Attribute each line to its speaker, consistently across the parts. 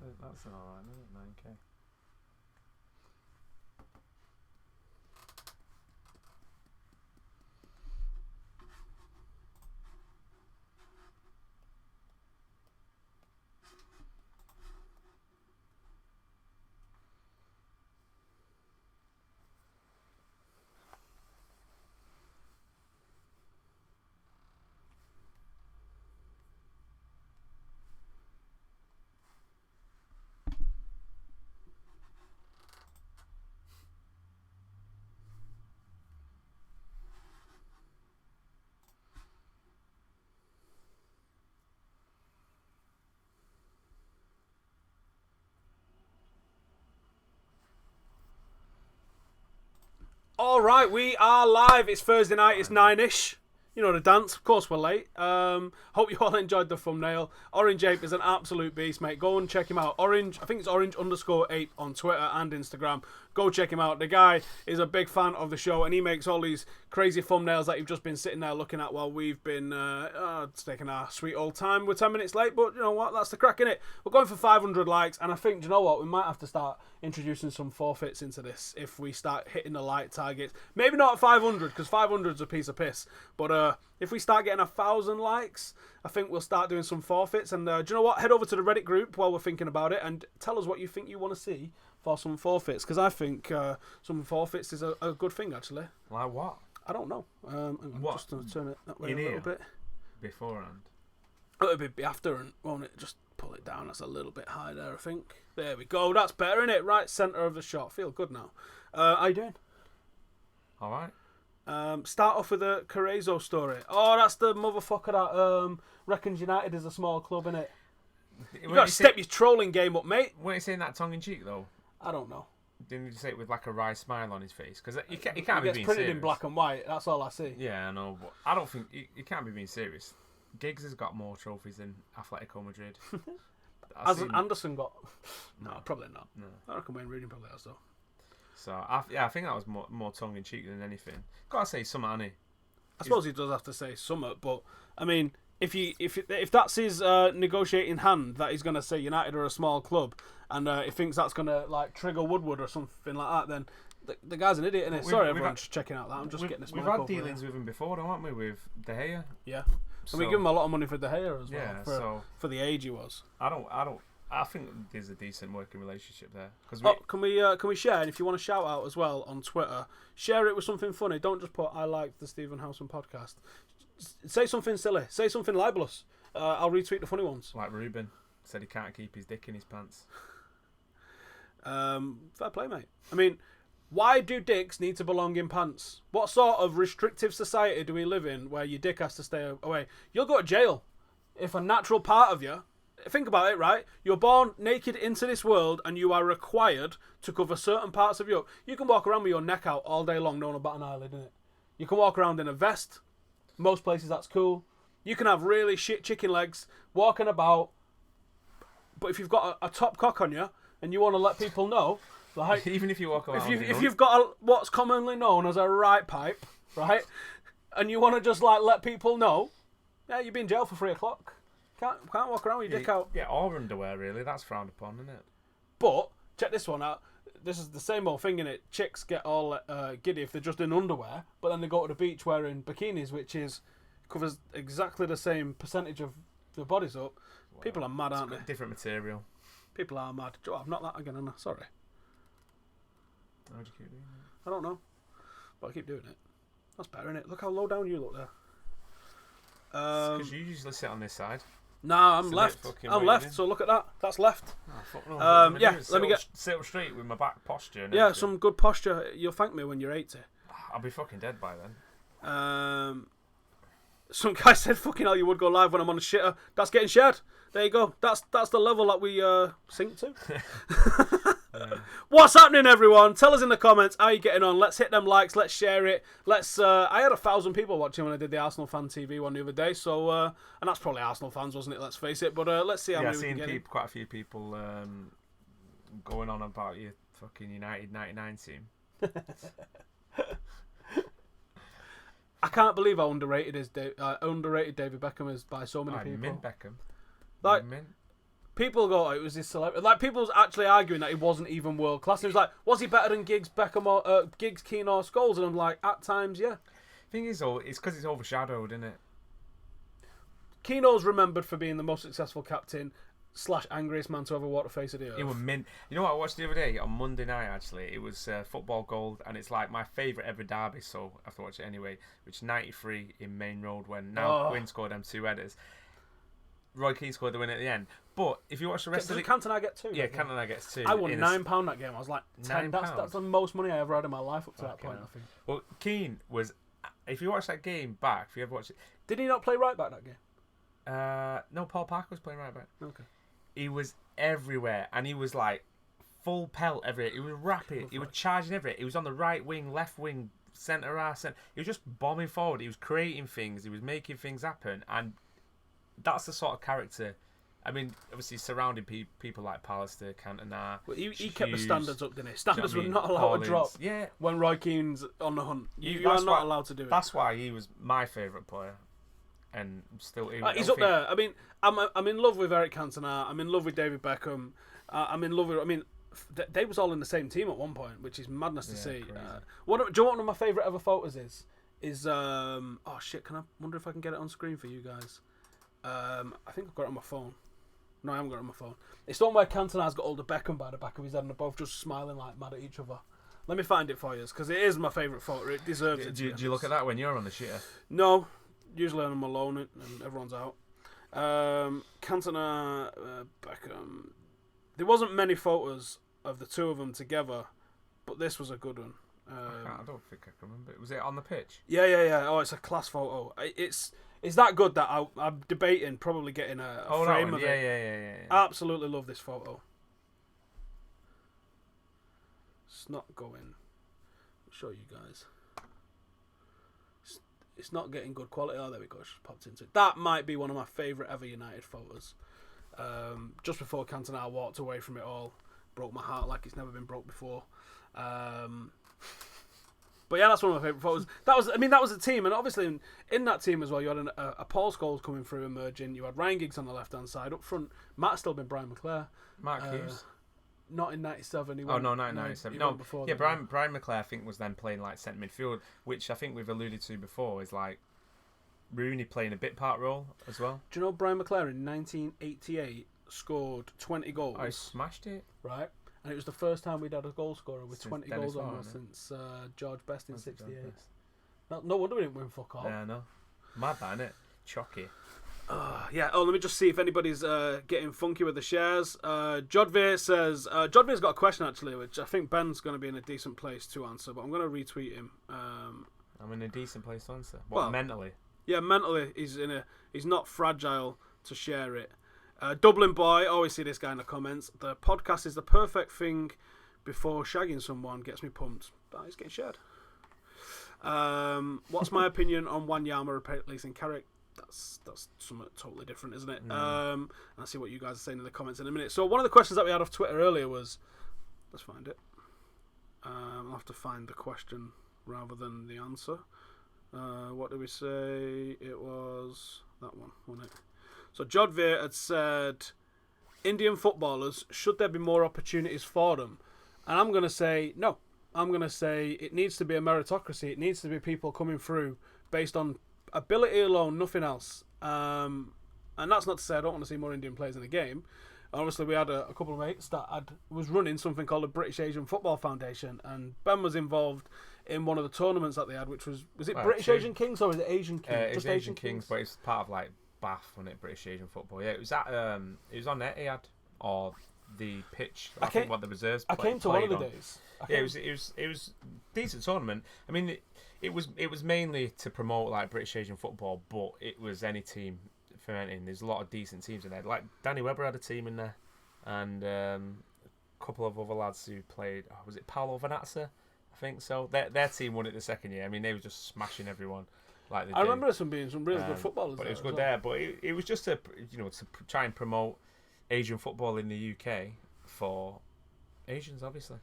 Speaker 1: That's an alright, isn't it? 9k.
Speaker 2: All right, we are live. It's Thursday night. It's 9ish. You know the dance. Of course, we're late. Hope you all enjoyed the thumbnail. Orange Ape is an absolute beast, mate. Go and check him out. Orange, I think it's orange_ape on Twitter and Instagram. Go check him out. The guy is a big fan of the show, and he makes all these crazy thumbnails that you've just been sitting there looking at while we've been taking our sweet old time. We're 10 minutes late, but you know what? That's the crack, innit? We're going for 500 likes, and I think, do you know what? We might have to start introducing some forfeits into this if we start hitting the like targets. Maybe not at 500, because 500 is a piece of piss. But if we start getting 1,000 likes, I think we'll start doing some forfeits. And do you know what? Head over to the Reddit group while we're thinking about it and tell us what you think you want to see for some forfeits, because I think some forfeits is a good thing, actually.
Speaker 1: Like what?
Speaker 2: I don't know. I'm
Speaker 1: What?
Speaker 2: just going to turn it that way
Speaker 1: In
Speaker 2: a little
Speaker 1: here?
Speaker 2: bit.
Speaker 1: Beforehand.
Speaker 2: It'll be after, and won't it? Just pull it down. That's a little bit high there, I think. There we go. That's better, isn't it? Right centre of the shot. Feel good now. How you doing?
Speaker 1: Alright.
Speaker 2: Start off with a Carrezo story. Oh, that's the motherfucker that reckons United is a small club, innit? You got to step your trolling game up, mate.
Speaker 1: Weren't you saying that tongue in cheek though?
Speaker 2: I don't know.
Speaker 1: Didn't you say it with like a wry smile on his face? Because you can't be
Speaker 2: It gets
Speaker 1: being
Speaker 2: printed
Speaker 1: serious.
Speaker 2: in black and white. That's all I see.
Speaker 1: Yeah, I know, but I don't think you can't be being serious. Giggs has got more trophies than Atletico Madrid.
Speaker 2: Hasn't Anderson got? No, probably not.
Speaker 1: No.
Speaker 2: I reckon Wayne Rooney probably has though.
Speaker 1: So I think that was more tongue in cheek than anything. Gotta say, something, Annie.
Speaker 2: I suppose he does have to say something, but I mean, if that's his negotiating hand, that he's going to say United are a small club, and he thinks that's going to like trigger Woodward or something like that, then the guy's an idiot, isn't it? Sorry, everyone's checking out that. I'm just getting this.
Speaker 1: We've had dealings with him before, haven't we? With De Gea.
Speaker 2: Yeah, and we give him a lot of money for De Gea as well.
Speaker 1: Yeah,
Speaker 2: for the age he was.
Speaker 1: I think there's a decent working relationship there.
Speaker 2: Can we share? And if you want to shout out as well on Twitter, share it with something funny. Don't just put "I like the Stephen Howson podcast." Say something silly. Say something libelous. I'll retweet the funny ones.
Speaker 1: Like Ruben said, he can't keep his dick in his pants.
Speaker 2: Fair play, mate. I mean, why do dicks need to belong in pants? What sort of restrictive society do we live in where your dick has to stay away? You'll go to jail if a natural part of you. Think about it, right? You're born naked into this world and you are required to cover certain parts of you. You can walk around with your neck out all day long, no one about an eyelid, innit? You can walk around in a vest. Most places that's cool. You can have really shit chicken legs walking about. But if you've got a top cock on you and you want to let people know, like
Speaker 1: even if you walk around,
Speaker 2: if you've got what's commonly known as a right pipe, right, and you want to just like let people know, yeah, you'll be in jail for 3 o'clock. Can't walk around with your dick out.
Speaker 1: Yeah, or underwear, really. That's frowned upon, isn't it?
Speaker 2: But, check this one out. This is the same old thing, innit? Chicks get all giddy if they're just in underwear, but then they go to the beach wearing bikinis, which covers exactly the same percentage of their bodies up. Wow. People are mad, aren't they?
Speaker 1: Different material. People
Speaker 2: are mad. Oh, I've not that again, Anna. Sorry.
Speaker 1: How'd you keep doing that?
Speaker 2: I don't know. But I keep doing it. That's better, innit? Look how low down you look there.
Speaker 1: Because you usually sit on this side.
Speaker 2: Nah, I'm left. I'm left, so look at that. That's left.
Speaker 1: Oh, fuck no.
Speaker 2: Yeah, let me
Speaker 1: sit up straight with my back posture. And
Speaker 2: yeah,
Speaker 1: everything.
Speaker 2: some good posture. You'll thank me when you're 80.
Speaker 1: I'll be fucking dead by then.
Speaker 2: Some guy said, fucking hell, you would go live when I'm on a shitter. That's getting shared. There you go. That's the level that we sink to. What's happening, everyone? Tell us in the comments how you getting on. Let's hit them likes. Let's share it. I had 1,000 people watching when I did the Arsenal Fan TV one the other day. So, and that's probably Arsenal fans, wasn't it? Let's face it. But let's see how many we can get in.
Speaker 1: Quite a few people going on about your fucking United 99 team.
Speaker 2: I can't believe how underrated David Beckham is by so many people.
Speaker 1: Mint Beckham.
Speaker 2: Like, People go, oh, it was his celebrity. Like, people was actually arguing that he wasn't even world class. It was like, was he better than Giggs, Beckham, or Giggs, Keane, or Scholes? And I'm like, at times, yeah.
Speaker 1: Thing is, though, it's because it's overshadowed, isn't it?
Speaker 2: Keano's remembered for being the most successful captain / angriest man to ever walk the face of the earth.
Speaker 1: It was mint. You know what I watched the other day on Monday night? Actually, it was Football Gold, and it's like my favourite ever derby. So I have to watch it anyway. Which is 93 in Main Road when Quinn scored them 2 headers. Roy Keane scored the win at the end. But if you watch the rest of the...
Speaker 2: Cantona get 2?
Speaker 1: Yeah, Cantona gets 2.
Speaker 2: I won £9 that game. I was like, 10. That's the most money I ever had in my life up to that point, I think.
Speaker 1: Well, Keane was... If you watch that game back, if you ever watch it...
Speaker 2: Did he not play right back that game?
Speaker 1: No, Paul Parker was playing right back.
Speaker 2: Okay.
Speaker 1: He was everywhere, and he was like full pelt everywhere. He was rapid. He was charging everywhere. He was on the right wing, left wing, centre half. He was just bombing forward. He was creating things. He was making things happen, and that's the sort of character. I mean, obviously surrounding people like Pallister, Cantona.
Speaker 2: Well, he kept the standards up, didn't he? Standards were not allowed to drop.
Speaker 1: Yeah.
Speaker 2: When Roy Keane's on the hunt, you are not allowed to do it.
Speaker 1: That's why he was my favourite player. And still,
Speaker 2: he's up there. I mean, I'm in love with Eric Cantona. I'm in love with David Beckham. I'm in love with. I mean, they was all in the same team at one point, which is madness to see. Do you know what one of my favourite ever photos is? Oh shit! Can I wonder if I can get it on screen for you guys? I think I've got it on my phone. No, I haven't got it on my phone. It's the one where Cantona's got older Beckham by the back of his head, and they're both just smiling like mad at each other. Let me find it for you, because it is my favourite photo. It deserves it.
Speaker 1: Do you look at that when you're on the shitter?
Speaker 2: No. Usually I'm alone and everyone's out. Cantona, Beckham. There wasn't many photos of the two of them together, but this was a good one.
Speaker 1: I don't think I can remember. Was it on the pitch?
Speaker 2: Yeah. Oh, it's a class photo. It's that good that I'm debating probably getting a frame of it.
Speaker 1: Yeah.
Speaker 2: Absolutely love this photo. It's not going. I'll show you guys. It's not getting good quality. Oh, there we go. It's just popped into it. That might be one of my favourite ever United photos. Just before Cantona walked away from it all, broke my heart like it's never been broke before. But yeah, that's one of my favourite photos. That was a team, and obviously in that team as well, you had a Paul Scholes coming through, emerging. You had Ryan Giggs on the left hand side. Up front, Matt's still been Brian McClare.
Speaker 1: Mark Hughes.
Speaker 2: Not in 97.
Speaker 1: No, 1997. No, before yeah, Brian McClare, I think, was then playing like centre midfield, which I think we've alluded to before is like Rooney playing a bit part role as well.
Speaker 2: Do you know Brian McClare in 1988 scored 20 goals?
Speaker 1: I smashed it.
Speaker 2: Right. And it was the first time we'd had a goal scorer with
Speaker 1: Since
Speaker 2: 20
Speaker 1: Dennis
Speaker 2: goals on
Speaker 1: Law,
Speaker 2: us since George Best in 68.
Speaker 1: Best.
Speaker 2: No wonder we didn't win fuck all.
Speaker 1: Yeah, I know. Mad, isn't it? Chocky.
Speaker 2: Yeah. Oh, let me just see if anybody's getting funky with the shares. Jodveer says Jodveer's got a question actually, which I think Ben's going to be in a decent place to answer, but I'm going to retweet him.
Speaker 1: I'm in a decent place to answer. What, mentally?
Speaker 2: Yeah, mentally he's not fragile to share it. Dublin boy, always see this guy in the comments. The podcast is the perfect thing before shagging someone. Gets me pumped. That is getting shared. What's my opinion on Wanyama replacing Carrick? That's something totally different, isn't it? And I'll see what you guys are saying in the comments in a minute. So one of the questions that we had off Twitter earlier was, let's find it. I'll have to find the question rather than the answer. What did we say? It was that one, wasn't it? So Jodveer had said, Indian footballers, should there be more opportunities for them? And I'm going to say no. I'm going to say it needs to be a meritocracy. It needs to be people coming through based on ability alone, nothing else. And that's not to say I don't want to see more Indian players in the game. Obviously, we had a couple of mates that was running something called the British Asian Football Foundation, and Ben was involved in one of the tournaments that they had, which was it British Asian Kings or was it Asian Kings?
Speaker 1: Just Asian Kings, but it's part of like Bath, wasn't it? British Asian Football. Yeah, it was at it was on Etihad or the pitch. I think what the reserves.
Speaker 2: I came to one of the days.
Speaker 1: Yeah, it was decent tournament. I mean, it was mainly to promote like British Asian football, but it was any team fermenting. There's a lot of decent teams in there. Like Danny Webber had a team in there, and a couple of other lads who played. Oh, was it Paolo Vanazza? I think so. Their team won it the second year. I mean, they were just smashing everyone. Like I
Speaker 2: remember some being some really good footballers.
Speaker 1: But it was good there. But it was just to try and promote Asian football in the UK for Asians, obviously,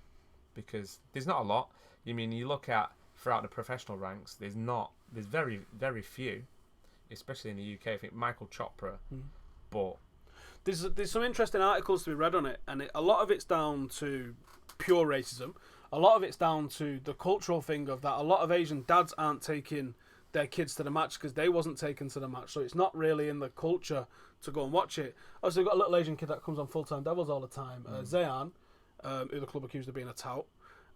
Speaker 1: because there's not a lot. You mean you look at throughout the professional ranks, there's very, very few, especially in the UK. I think Michael Chopra, but
Speaker 2: There's some interesting articles to be read on it, and a lot of it's down to pure racism. A lot of it's down to the cultural thing of that a lot of Asian dads aren't taking their kids to the match because they wasn't taken to the match, so it's not really in the culture to go and watch it. Also, we've got a little Asian kid that comes on Full-Time Devils all the time, Zayan, who the club accused of being a tout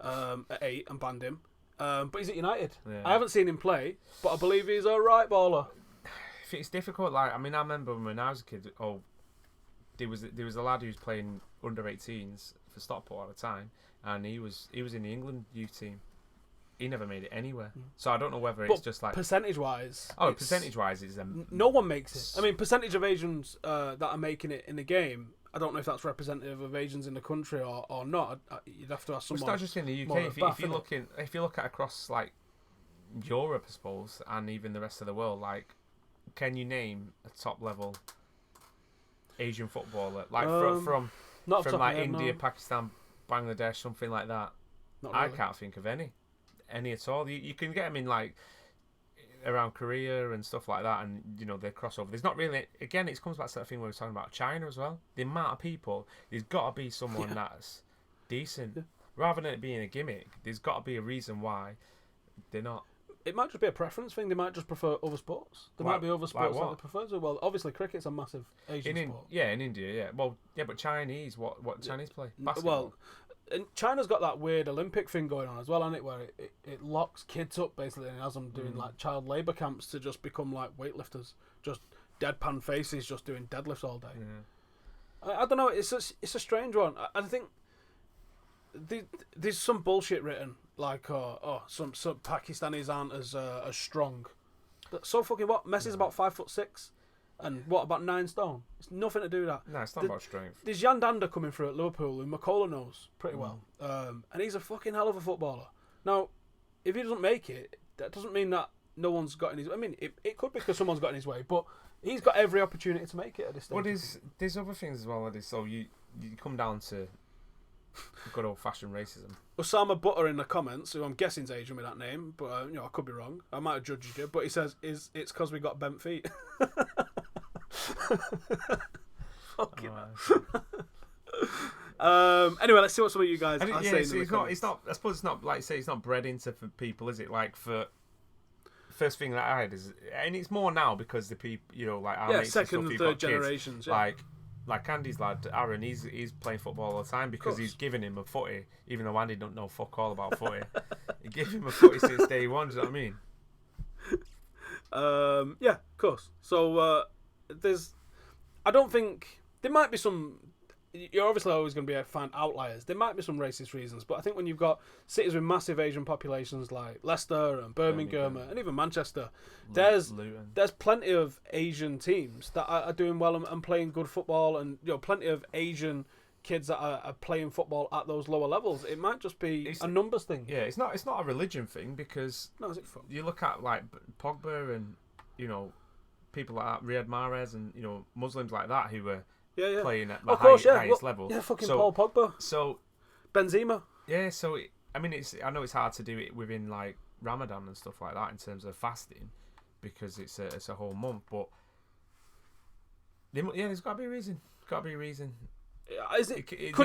Speaker 2: at 8 and banned him. But he's at United. Yeah. I haven't seen him play, but I believe he's a right baller.
Speaker 1: It's difficult. Like, I mean, I remember when I was a kid. There was a lad who was playing under 18s for Stockport at the time, and he was in the England youth team. He never made it anywhere. So I don't know whether it's just like
Speaker 2: percentage-wise.
Speaker 1: Oh, percentage-wise, it's
Speaker 2: no one makes it. I mean, percentage of Asians that are making it in the game. I don't know if that's representative of Asians in the country or not. You'd have to ask someone.
Speaker 1: It's not just in the UK. If you look at across like Europe, I suppose, and even the rest of the world, like, can you name a top level Asian footballer like from like India, Pakistan, Bangladesh, something like that? Really. I can't think of any at all. You can get them in like around Korea and stuff like that, and you know they cross over. There's not really. Again, it comes back to that thing we were talking about China as well. The amount of people, there's got to be someone that's decent, rather than it being a gimmick. There's got to be a reason why they're not.
Speaker 2: It might just be a preference thing. They might just prefer other sports. There might be other sports that they prefer to. Well, obviously cricket's a massive Asian sport.
Speaker 1: Yeah, in India, yeah. Well, yeah, but Chinese, what Chinese play? Basketball.
Speaker 2: Well, and China's got that weird Olympic thing going on as well, hasn't it? Where it locks kids up basically and has them doing like child labour camps to just become like weightlifters, just deadpan faces, just doing deadlifts all day. Yeah. I don't know. It's a strange one. I think there's some bullshit written like some Pakistanis aren't as strong. So fucking what? Messi's about 5'6", and what about 9 stone? It's nothing to do with that.
Speaker 1: No, it's not about strength.
Speaker 2: There's Yandanda coming through at Liverpool, who McCullough knows pretty well, and he's a fucking hell of a footballer. Now, if he doesn't make it, that doesn't mean that no one's got in his. I mean, it could be because someone's got in his way, but he's got every opportunity to make it at this stage.
Speaker 1: Well, there's other things as well. So you come down to good old fashioned racism.
Speaker 2: Osama Butter in the comments, who I'm guessing's Asian with that name, but I could be wrong. I might have judged you, but he says it's because we got bent feet. Fucking anyway, let's see what some of you guys are saying.
Speaker 1: It's not. I suppose it's not like you say. It's not bred into for people, is it? Like for first thing that I had is, and it's more now because the people, you know, like our mates
Speaker 2: second and third
Speaker 1: generations, like Andy's lad Aaron, he's playing football all the time because he's given him a footy, even though Andy don't know fuck all about footy. He gave him a footy since day one. Do you know what
Speaker 2: I mean? Yeah, of course. So I don't think there might be some. You're obviously always going to find outliers. There might be some racist reasons, but I think when you've got cities with massive Asian populations like Leicester and Birmingham and even Manchester, there's plenty of Asian teams that are doing well and playing good football, and you know plenty of Asian kids that are playing football at those lower levels. It might just be a numbers thing.
Speaker 1: Yeah, it's not a religion thing because you look at like Pogba and you know people like that, Riyad Mahrez and you know Muslims like that who were. Playing at the highest level.
Speaker 2: Yeah, fucking Paul Pogba.
Speaker 1: So
Speaker 2: Benzema.
Speaker 1: Yeah, so I know it's hard to do it within like Ramadan and stuff like that in terms of fasting because it's a whole month. But there's got to be a reason.
Speaker 2: Could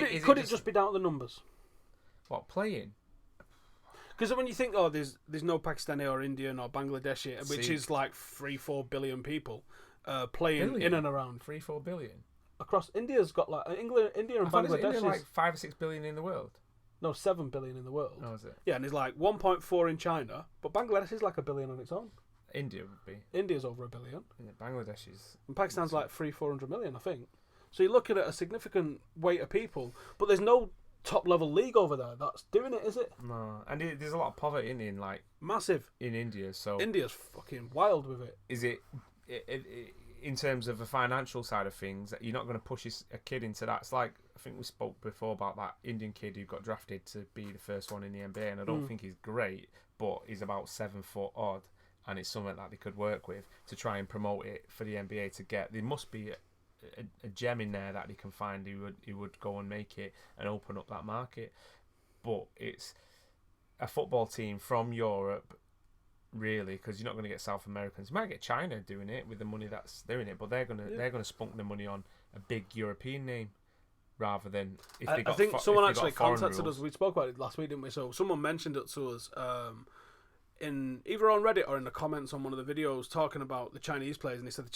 Speaker 2: it just be down to the numbers?
Speaker 1: What playing?
Speaker 2: Because when you think, there's no Pakistani or Indian or Bangladeshi, which is like 3-4 billion people playing in and around
Speaker 1: 3-4 billion.
Speaker 2: Across India's got like India and Bangladesh
Speaker 1: is like 5 or 6 billion in the world.
Speaker 2: No, 7 billion in the world.
Speaker 1: Oh, is it?
Speaker 2: Yeah, and there's like 1.4 in China, but Bangladesh is like 1 billion on its own.
Speaker 1: India would be.
Speaker 2: India's over 1 billion.
Speaker 1: Yeah, Bangladesh is.
Speaker 2: And Pakistan's like 300-400 million, I think. So you're looking at a significant weight of people, but there's no top level league over there that's doing it, is it?
Speaker 1: No, and there's a lot of poverty in like
Speaker 2: massive
Speaker 1: in India. So
Speaker 2: India's fucking wild with it.
Speaker 1: Is it in terms of the financial side of things, you're not going to push a kid into that. It's like, I think we spoke before about that Indian kid who got drafted to be the first one in the NBA, and I don't think he's great, but he's about 7 foot odd, and it's something that they could work with to try and promote it for the NBA to get. There must be a gem in there that they can find who would go and make it and open up that market. But it's a football team from Europe, really, because you're not going to get South Americans. You might get China doing it with the money that's doing it, but they're gonna spunk the money on a big European name rather than if
Speaker 2: I
Speaker 1: they got.
Speaker 2: think someone
Speaker 1: if they
Speaker 2: actually
Speaker 1: got foreign
Speaker 2: contacted
Speaker 1: rules.
Speaker 2: us. We spoke about it last week, didn't we? So someone mentioned it to us in either on Reddit or in the comments on one of the videos talking about the Chinese players, and they said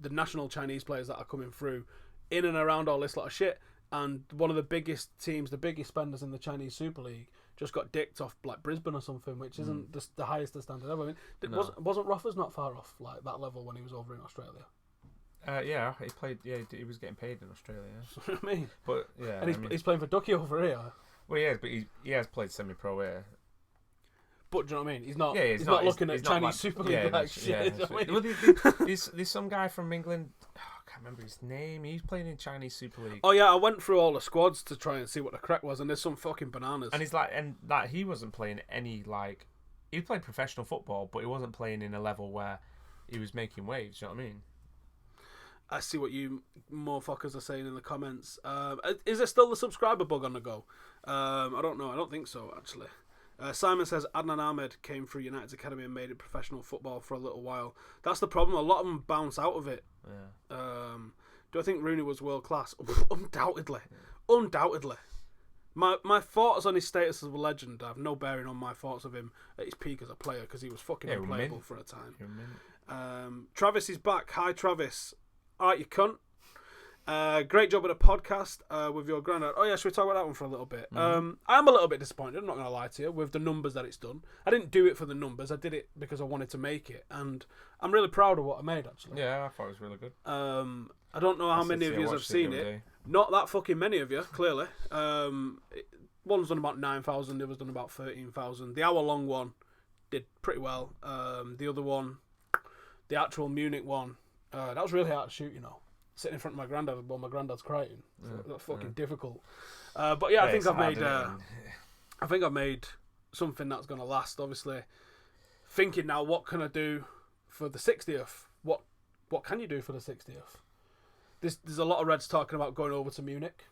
Speaker 2: the national Chinese players that are coming through in and around all this lot of shit. And one of the biggest teams, the biggest spenders in the Chinese Super League, just got dicked off like Brisbane or something, which isn't the highest standard ever. I mean, wasn't Rothers not far off like that level when he was over in Australia?
Speaker 1: Yeah, he played. Yeah, he was getting paid in Australia.
Speaker 2: That's what I mean.
Speaker 1: But yeah,
Speaker 2: And he's playing for Ducky over here.
Speaker 1: Well, yeah, but he has played semi-pro here.
Speaker 2: But do you know what I mean? He's not.
Speaker 1: Yeah,
Speaker 2: he's not looking at
Speaker 1: he's not
Speaker 2: Chinese
Speaker 1: like,
Speaker 2: Super League like shit.
Speaker 1: Yeah,
Speaker 2: I mean?
Speaker 1: well, there's some guy from England. Oh, I can't remember his name. He's playing in Chinese Super League.
Speaker 2: Oh yeah, I went through all the squads to try and see what the crack was, and there's some fucking bananas.
Speaker 1: And he wasn't playing any like. He played professional football, but he wasn't playing in a level where he was making waves. You know what I mean?
Speaker 2: I see what you motherfuckers are saying in the comments. Is there still the subscriber bug on the go? I don't know. I don't think so, actually. Simon says Adnan Ahmed came through United's academy and made it professional football for a little while. That's the problem. A lot of them bounce out of it.
Speaker 1: Yeah.
Speaker 2: Do I think Rooney was world class? Undoubtedly. Undoubtedly. My thoughts on his status as a legend have no bearing on my thoughts of him at his peak as a player, because he was fucking unplayable for a time. Travis is back. Hi, Travis. Alright, you cunt. Great job at the podcast with your granddad. Oh yeah, should we talk about that one for a little bit? I'm a little bit disappointed, I'm not going to lie to you, with the numbers that it's done. I didn't do it for the numbers, I did it because I wanted to make it, and I'm really proud of what I made, actually.
Speaker 1: Yeah, I thought it was really good.
Speaker 2: I don't know how many of you have seen it. Not that fucking many of you, clearly. One's done about 9,000, the other's done about 13,000. The hour-long one did pretty well. The other one, the actual Munich one, that was really hard to shoot, you know. Sitting in front of my granddad while my granddad's crying. That's fucking difficult. But yeah, I think I've made something that's going to last. Obviously, thinking now, what can I do for the 60th? What can you do for the 60th? There's a lot of Reds talking about going over to Munich.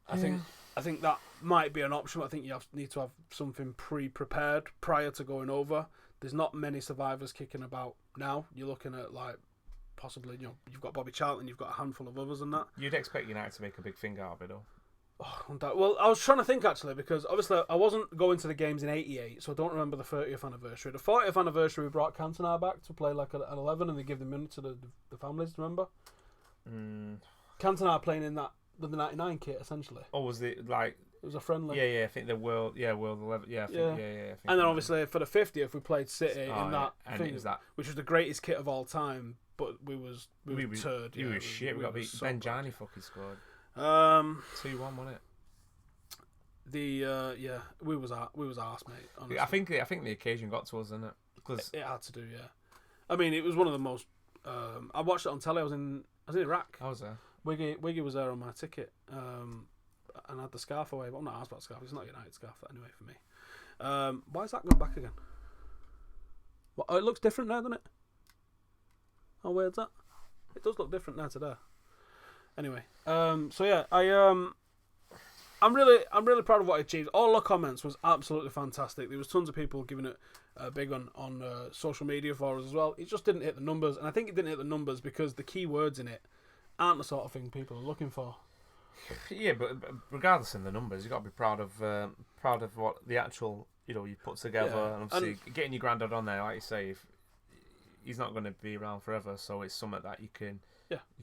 Speaker 2: I think that might be an option. I think you need to have something pre-prepared prior to going over. There's not many survivors kicking about now. You're looking at like possibly, you know, you've got Bobby Charlton, you've got a handful of others and that.
Speaker 1: You'd expect United to make a big thing out of it, though.
Speaker 2: Oh, well, I was trying to think actually, because obviously I wasn't going to the games in '88, so I don't remember the 30th anniversary. The 40th anniversary, we brought Cantona back to play like an 11, and they give the minute to the families. Remember? Cantona playing in that the '99 kit essentially.
Speaker 1: Oh, was it like?
Speaker 2: It was a friendly.
Speaker 1: Yeah. I think the World 11. Yeah, I think, yeah. I think
Speaker 2: and then obviously for the 50th, we played City in that
Speaker 1: and
Speaker 2: thing,
Speaker 1: it was that,
Speaker 2: which was the greatest kit of all time. But we were turd.
Speaker 1: We were shit. We got beat.
Speaker 2: So
Speaker 1: Ben Jani fucking scored. 2-1, wasn't it?
Speaker 2: We was arse, mate. Honestly.
Speaker 1: I think the occasion got to us, didn't it? Because
Speaker 2: it had to do. Yeah, I mean, it was one of the most. I watched it on telly. I was in Iraq.
Speaker 1: I was there.
Speaker 2: Wiggy was there on my ticket. And I had the scarf away, but I'm not asked about the scarf. It's not a United scarf anyway for me. Why is that going back again? Oh, it looks different now, doesn't it? How weird's that? It does look different now to there. Anyway, so yeah, I'm really proud of what I achieved. All the comments was absolutely fantastic. There was tons of people giving it a big on social media for us as well. It just didn't hit the numbers, and I think it didn't hit the numbers because the key words in it aren't the sort of thing people are looking for.
Speaker 1: Yeah, but regardless of the numbers, you got to be proud of what the actual, you know, you put together, and obviously getting your granddad on there, like you say, if he's not going to be around forever, so it's something that you can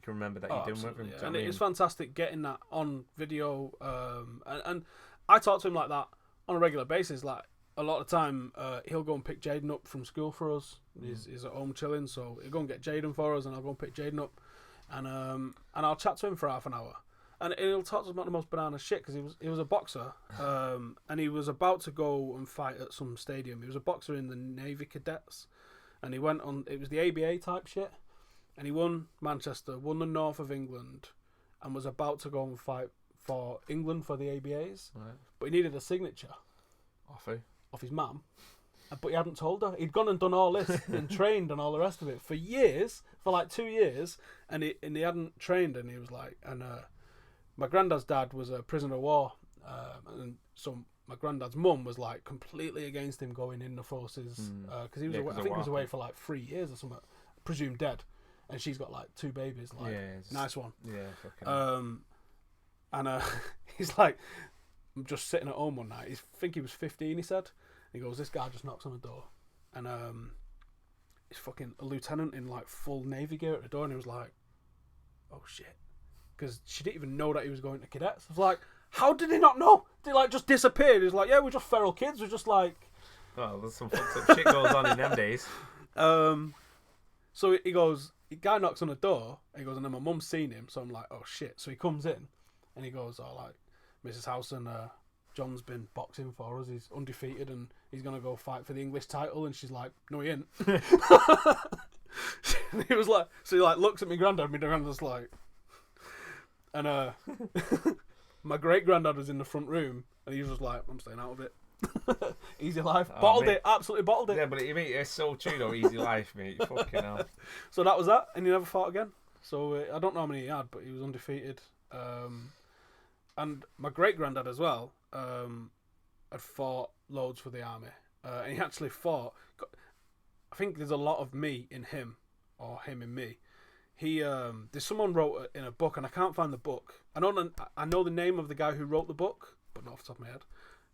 Speaker 1: remember that you're doing with him.
Speaker 2: Yeah. And it's fantastic getting that on video, and I talk to him like that on a regular basis. Like a lot of the time, he'll go and pick Jaden up from school for us. He's at home chilling, so he'll go and get Jaden for us, and I'll go and pick Jaden up, and I'll chat to him for half an hour. And he'll talk to us about the most banana shit, because he was a boxer, and he was about to go and fight at some stadium. He was a boxer in the Navy Cadets, and he went on. It was the ABA type shit, and he won Manchester, won the north of England, and was about to go and fight for England for the ABAs.
Speaker 1: Right.
Speaker 2: But he needed a signature
Speaker 1: off
Speaker 2: his mum, but he hadn't told her. He'd gone and done all this and trained and all the rest of it for years, for like 2 years, and he hadn't trained, and he was like, my granddad's dad was a prisoner of war, and so my granddad's mum was like completely against him going in the forces because he was away, I think he was away for like 3 years or something, presumed dead. and she's got like 2 babies. Like, nice one.
Speaker 1: Yeah, fucking.
Speaker 2: And he's like, I'm just sitting at home one night. I think he was 15. He said. He goes, this guy just knocks on the door, and he's fucking a lieutenant in like full navy gear at the door, and he was like, oh shit, because she didn't even know that he was going to cadets. I was like, how did he not know? They like just disappeared. He was like, yeah, we're just feral kids. We're just like,
Speaker 1: oh, there's some fucked up shit goes on in them days.
Speaker 2: So he goes, the guy knocks on the door, and he goes, and then my mum's seen him, so I'm like, oh shit. So he comes in, and he goes, oh, like, Mrs. Howson, John's been boxing for us, he's undefeated, and he's going to go fight for the English title. And she's like, no, he ain't. He was like, so he like looks at my granddad, my granddad's like, and my great granddad was in the front room, and he was just like, I'm staying out of it. Easy life. Bottled it, absolutely bottled it.
Speaker 1: Yeah, but it's so true though, easy life, mate. Fucking hell.
Speaker 2: So that was that, and he never fought again. So I don't know how many he had, but he was undefeated. And my great granddad as well had fought loads for the army, and he actually fought. I think there's a lot of me in him, or him in me. He there's someone wrote in a book, and I can't find the book. I know the name of the guy who wrote the book, but not off the top of my head.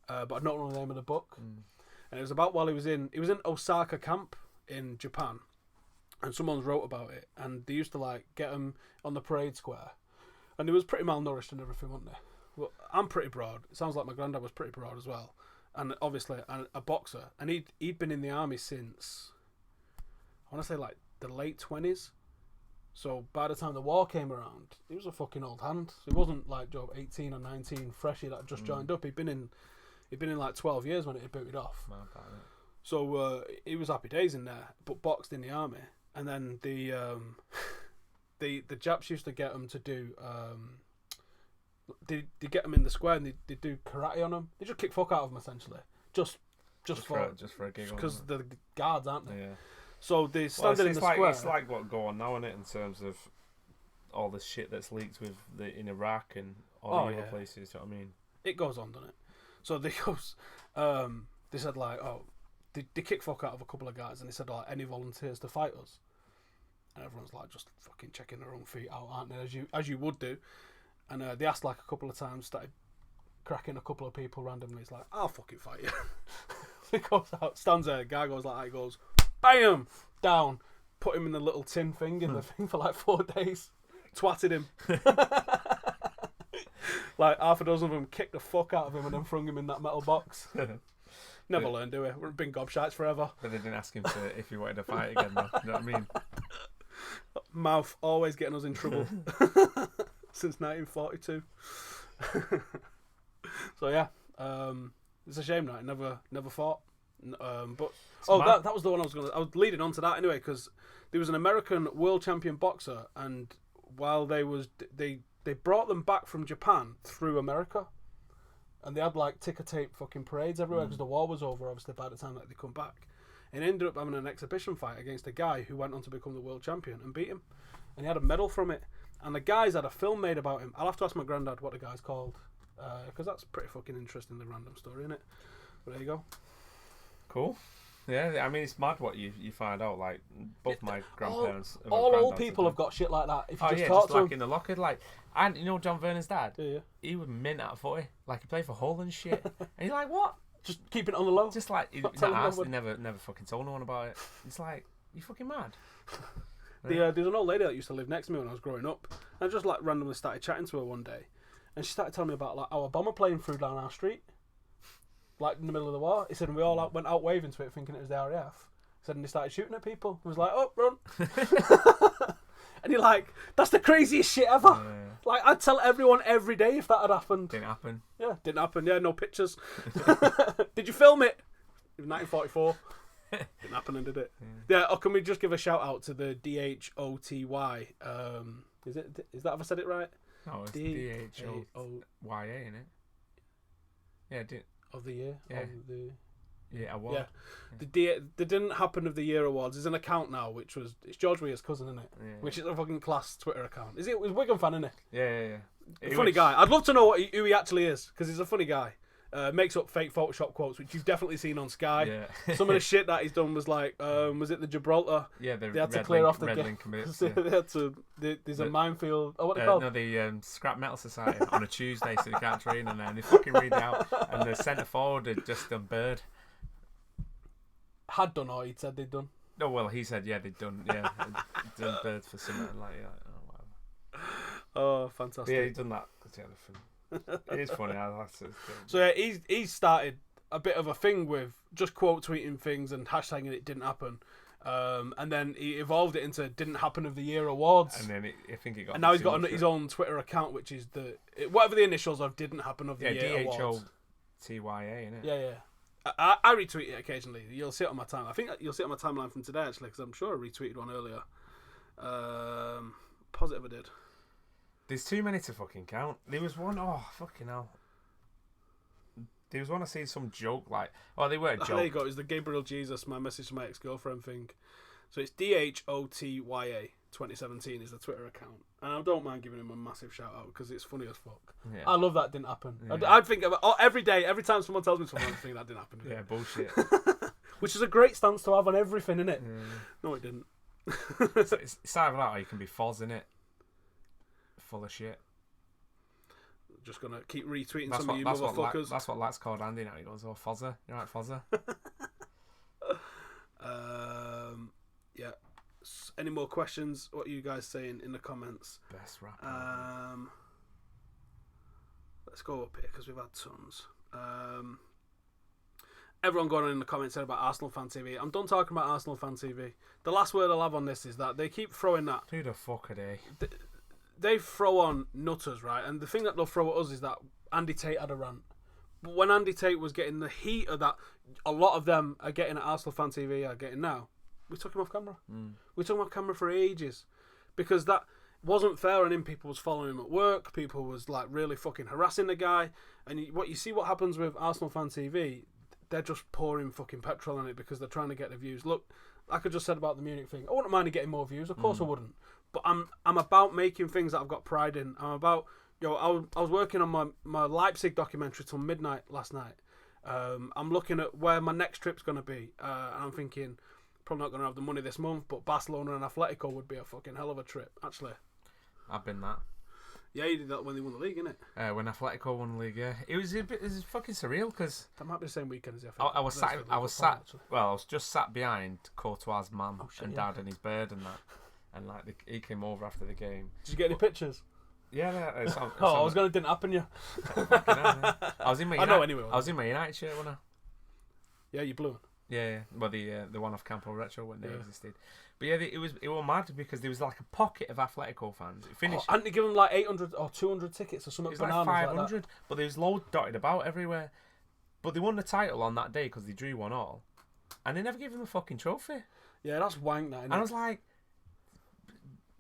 Speaker 2: But I don't know the name of the book. And it was about while he was in Osaka camp in Japan, and someone wrote about it, and they used to like get him on the parade square, and he was pretty malnourished and everything, wasn't he? Well, I'm pretty broad. It sounds like my granddad was pretty broad as well, and obviously a boxer, and he'd been in the army since, I want to say like the late 20s. So by the time the war came around, he was a fucking old hand. So he wasn't like 18 or 19 freshie that just joined up. He'd been in like 12 years when it had booted off. So he was happy days in there, but boxed in the army. And then the Japs used to get him to do. They get him in the square, and they do karate on him. They just kick fuck out of him essentially, just for
Speaker 1: a giggle.
Speaker 2: Because the guards, aren't they?
Speaker 1: Yeah.
Speaker 2: So they stand in the square.
Speaker 1: It's like what go on now, isn't it, in terms of all the shit that's leaked with in Iraq and all the other places. You know what I mean? It
Speaker 2: goes on, doesn't it? So they said like, oh, they kick fuck out of a couple of guys, and they said like, any volunteers to fight us? And everyone's like, just fucking checking their own feet out, aren't they? As you would do. And they asked like a couple of times, started cracking a couple of people randomly. He's like, I'll fucking fight you. He goes out, stands there, guy goes like that, he goes, bam, down, put him in the little tin thing in the thing for like 4 days, twatted him. Like half a dozen of them kicked the fuck out of him and then flung him in that metal box. Never learned, do we? We've been gobshites forever.
Speaker 1: But they didn't ask him if he wanted to fight again, though. You know what I mean?
Speaker 2: Mouth always getting us in trouble. Since 1942. So yeah, it's a shame that I never fought. But that was the one I was leading on to that anyway, because there was an American world champion boxer, and while they brought them back from Japan through America, and they had like ticker tape fucking parades everywhere because the war was over obviously by the time that they come back, and ended up having an exhibition fight against a guy who went on to become the world champion and beat him, and he had a medal from it, and the guys had a film made about him. I'll have to ask my granddad what the guy's called, because that's pretty fucking interesting, the random story, isn't it? But there you go.
Speaker 1: Cool. Yeah, I mean, it's mad what you find out. Like, both my grandparents...
Speaker 2: All old people have got shit like that. If you just talk to
Speaker 1: like
Speaker 2: them.
Speaker 1: In the locker. Like, and you know John Vernon's dad?
Speaker 2: Yeah.
Speaker 1: He was mint at footy. Like, he played for Hull and shit. And you're like, what?
Speaker 2: Just keep it on the low?
Speaker 1: Just like, he never fucking told no one about it. It's like, you fucking mad.
Speaker 2: There's an old lady that used to live next to me when I was growing up. And I just like randomly started chatting to her one day. And she started telling me about like our bomber plane flew down our street. Like in the middle of the war. He said, and we all went out waving to it thinking it was the RAF. He said, and they started shooting at people. He was like, oh, run. And you're like, that's the craziest shit ever. Yeah. Like, I'd tell everyone every day if that had happened.
Speaker 1: Didn't happen.
Speaker 2: Yeah, didn't happen. Yeah, no pictures. Did you film it? It was 1944. Didn't happen, did it? Yeah. Or can we just give a shout out to the DHOTY? Is that have I said it right?
Speaker 1: No, it's DHOYA, isn't it? Yeah,
Speaker 2: of the year.
Speaker 1: Yeah.
Speaker 2: Of the...
Speaker 1: Yeah, award.
Speaker 2: Yeah. The didn't happen of the year awards is an account now, it's George Weah's cousin, isn't it?
Speaker 1: Yeah.
Speaker 2: Which is a fucking class Twitter account. It was a Wigan fan, isn't it?
Speaker 1: Yeah.
Speaker 2: Funny guy. I'd love to know who he actually is, because he's a funny guy. makes up fake Photoshop quotes, which you've definitely seen on Sky.
Speaker 1: Yeah.
Speaker 2: Some of the shit that he's done was like, was it the Gibraltar?
Speaker 1: Yeah,
Speaker 2: they had to clear off the
Speaker 1: Red Link commits,
Speaker 2: they had to. There's a minefield. Oh, what they called?
Speaker 1: No, the Scrap Metal Society on a Tuesday, so they can't train, and then they fucking read out, and the centre forward had just done Bird.
Speaker 2: Had done, or he'd said they'd done.
Speaker 1: No, well, he said they'd done done Bird for something like whatever.
Speaker 2: Oh, fantastic!
Speaker 1: But yeah, he'd done that. It is funny.
Speaker 2: So yeah, he's started a bit of a thing with just quote tweeting things and hashtagging it didn't happen, and then he evolved it into didn't happen of the year awards.
Speaker 1: And then I think it got.
Speaker 2: And now he's got his own Twitter account, which is whatever the initials of didn't happen of the year awards.
Speaker 1: DHOTYA, innit?
Speaker 2: Yeah. I retweet it occasionally. You'll see it on my time. I think you'll see it on my timeline from today actually, because I'm sure I retweeted one earlier. Positive I did.
Speaker 1: There's too many to fucking count. There was one, fucking hell. There was one I seen some joke like, they weren't joke.
Speaker 2: There you go, it was the Gabriel Jesus, my message to my ex-girlfriend thing. So it's DHOTYA 2017 is the Twitter account. And I don't mind giving him a massive shout out because it's funny as fuck.
Speaker 1: Yeah.
Speaker 2: I love that didn't happen.
Speaker 1: Yeah.
Speaker 2: I'd think about every day, every time someone tells me something, I think that didn't happen.
Speaker 1: Yeah, bullshit.
Speaker 2: Which is a great stance to have on everything, innit?
Speaker 1: Yeah.
Speaker 2: No, it didn't.
Speaker 1: So it's either that or you can be Foz, innit? Full of shit.
Speaker 2: Just gonna keep retweeting some of you motherfuckers.
Speaker 1: That's what Lat's called Andy now. He goes, "Oh, Fozzer, you right, Fozzer?"
Speaker 2: Yeah. Any more questions? What are you guys saying in the comments?
Speaker 1: Best rap.
Speaker 2: Let's go up here because we've had tons. Everyone going on in the comments said about Arsenal Fan TV. I'm done talking about Arsenal Fan TV. The last word I'll have on this is that they keep throwing that.
Speaker 1: Who the fuck are they?
Speaker 2: They throw on nutters, right? And the thing that they'll throw at us is that Andy Tate had a rant. But when Andy Tate was getting the heat of that, a lot of them are getting at Arsenal Fan TV are getting now. We took him off camera. We took him off camera for ages. Because that wasn't fair on him. People was following him at work. People was like really fucking harassing the guy. And you see what happens with Arsenal Fan TV, they're just pouring fucking petrol on it because they're trying to get the views. Look, like I just said about the Munich thing, I wouldn't mind getting more views. Of course I wouldn't. But I'm about making things that I've got pride in. I'm about, I was working on my Leipzig documentary till midnight last night. I'm looking at where my next trip's going to be. And I'm thinking, probably not going to have the money this month, but Barcelona and Atletico would be a fucking hell of a trip, actually.
Speaker 1: I've been that.
Speaker 2: Yeah, you did that when they won the league, innit?
Speaker 1: When Atletico won the league, yeah. It was fucking surreal because
Speaker 2: that might be the same weekend as
Speaker 1: I was just sat behind Courtois' mum and dad and his bird and that. And like he came over after the game.
Speaker 2: Did you get any pictures?
Speaker 1: Yeah.
Speaker 2: I was gonna didn't happen you.
Speaker 1: I was in my
Speaker 2: I know anyway.
Speaker 1: I was in my United shirt, wasn't I?
Speaker 2: Yeah, you blew it.
Speaker 1: Yeah. Well, the one off Campo Retro when they existed. But yeah, it was mad because there was like a pocket of Atletico fans. It finished.
Speaker 2: Hadn't they given them like 800 or 200 tickets or something?
Speaker 1: It was like 500, but there was loads dotted about everywhere. But they won the title on that day because they drew 1-1, and they never gave them a fucking trophy.
Speaker 2: Yeah, that's wank. That.
Speaker 1: And I was like.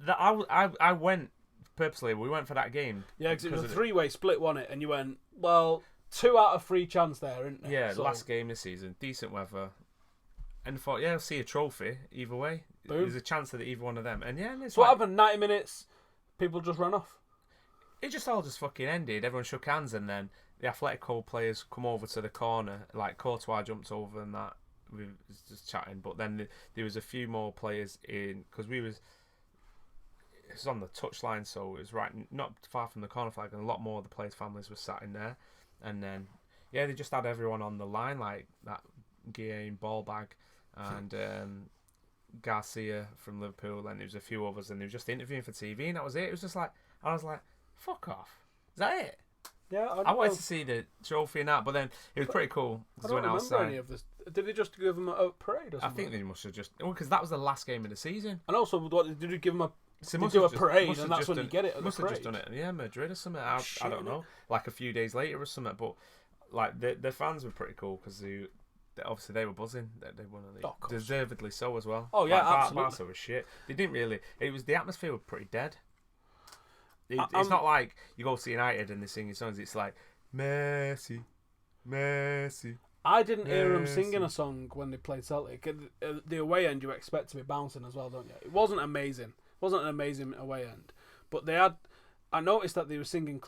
Speaker 1: I went purposely. We went for that game.
Speaker 2: Yeah, because it was a three-way split, wasn't it? And you went, well, 2 out of 3 chance there, isn't there?
Speaker 1: Yeah, so, last game this season, decent weather, and thought, I'll see a trophy either way.
Speaker 2: Boom.
Speaker 1: There's a chance that either one of them, and
Speaker 2: so what happened? 90 minutes, people just ran off.
Speaker 1: It just all fucking ended. Everyone shook hands, and then the Atletico players come over to the corner. Like Courtois jumped over, and that we was just chatting. But then there was a few more players in because it was on the touchline, so it was right not far from the corner flag, and a lot more of the players' families were sat in there. And then they just had everyone on the line, like that Guillaume Ballbag and Garcia from Liverpool, and there was a few others, and they were just interviewing for TV, and that was it. It was just like, I was like, fuck off. Is that it?
Speaker 2: Yeah,
Speaker 1: I wanted to see the trophy and that, but then it was pretty cool.
Speaker 2: I don't remember any of this. Did they just give them a parade or something?
Speaker 1: I think they must have just because that was the last game of the season.
Speaker 2: And also, did they give them a?
Speaker 1: So
Speaker 2: they do a parade, and that's when you get it.
Speaker 1: Must have just done it. Yeah, Madrid or something. I don't know. Like a few days later or something. But like the fans were pretty cool because obviously they were buzzing. They won the league, deservedly so as well.
Speaker 2: Oh yeah,
Speaker 1: like,
Speaker 2: absolutely.
Speaker 1: Barca was shit. They didn't really. It was the atmosphere was pretty dead. It's not like you go to United and they sing songs. It's like Messi, Messi.
Speaker 2: I didn't hear them singing a song when they played Celtic. The away end you expect to be bouncing as well, don't you? It wasn't amazing. It wasn't an amazing away end, but they had I noticed that they were singing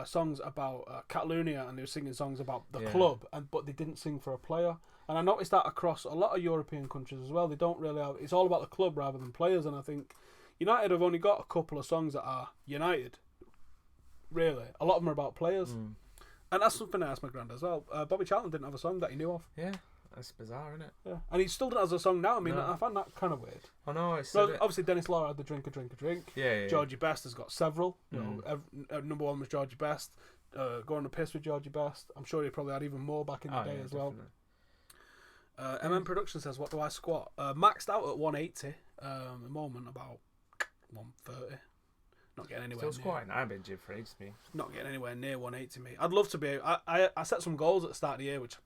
Speaker 2: songs about Catalonia, and they were singing songs about the
Speaker 1: Yeah.
Speaker 2: club, but they didn't sing for a player. And I noticed that across a lot of European countries as well. They don't really have. It's all about the club rather than players. And I think United have only got a couple of songs that are United. Really, a lot of them are about players, and that's something I asked my granddad as well. Bobby Charlton didn't have a song that he knew of.
Speaker 1: Yeah, that's bizarre, isn't it?
Speaker 2: Yeah, and he still doesn't have a song now. I mean,
Speaker 1: No.
Speaker 2: I find that kind of weird.
Speaker 1: I know. It's
Speaker 2: No, obviously Dennis Law had the drink.
Speaker 1: Yeah.
Speaker 2: Georgie Best has got several. You know, number one was Georgie Best. Going to piss with Georgie Best. I'm sure he probably had even more back in the day as well. MM Production says, "What do I squat? Maxed out at 180. At the moment about 130. Not getting anywhere.
Speaker 1: Still
Speaker 2: near.
Speaker 1: squatting. I've been gym for ages, me.
Speaker 2: Not getting anywhere near 180. Me. I'd love to be. I set some goals at the start of the year, which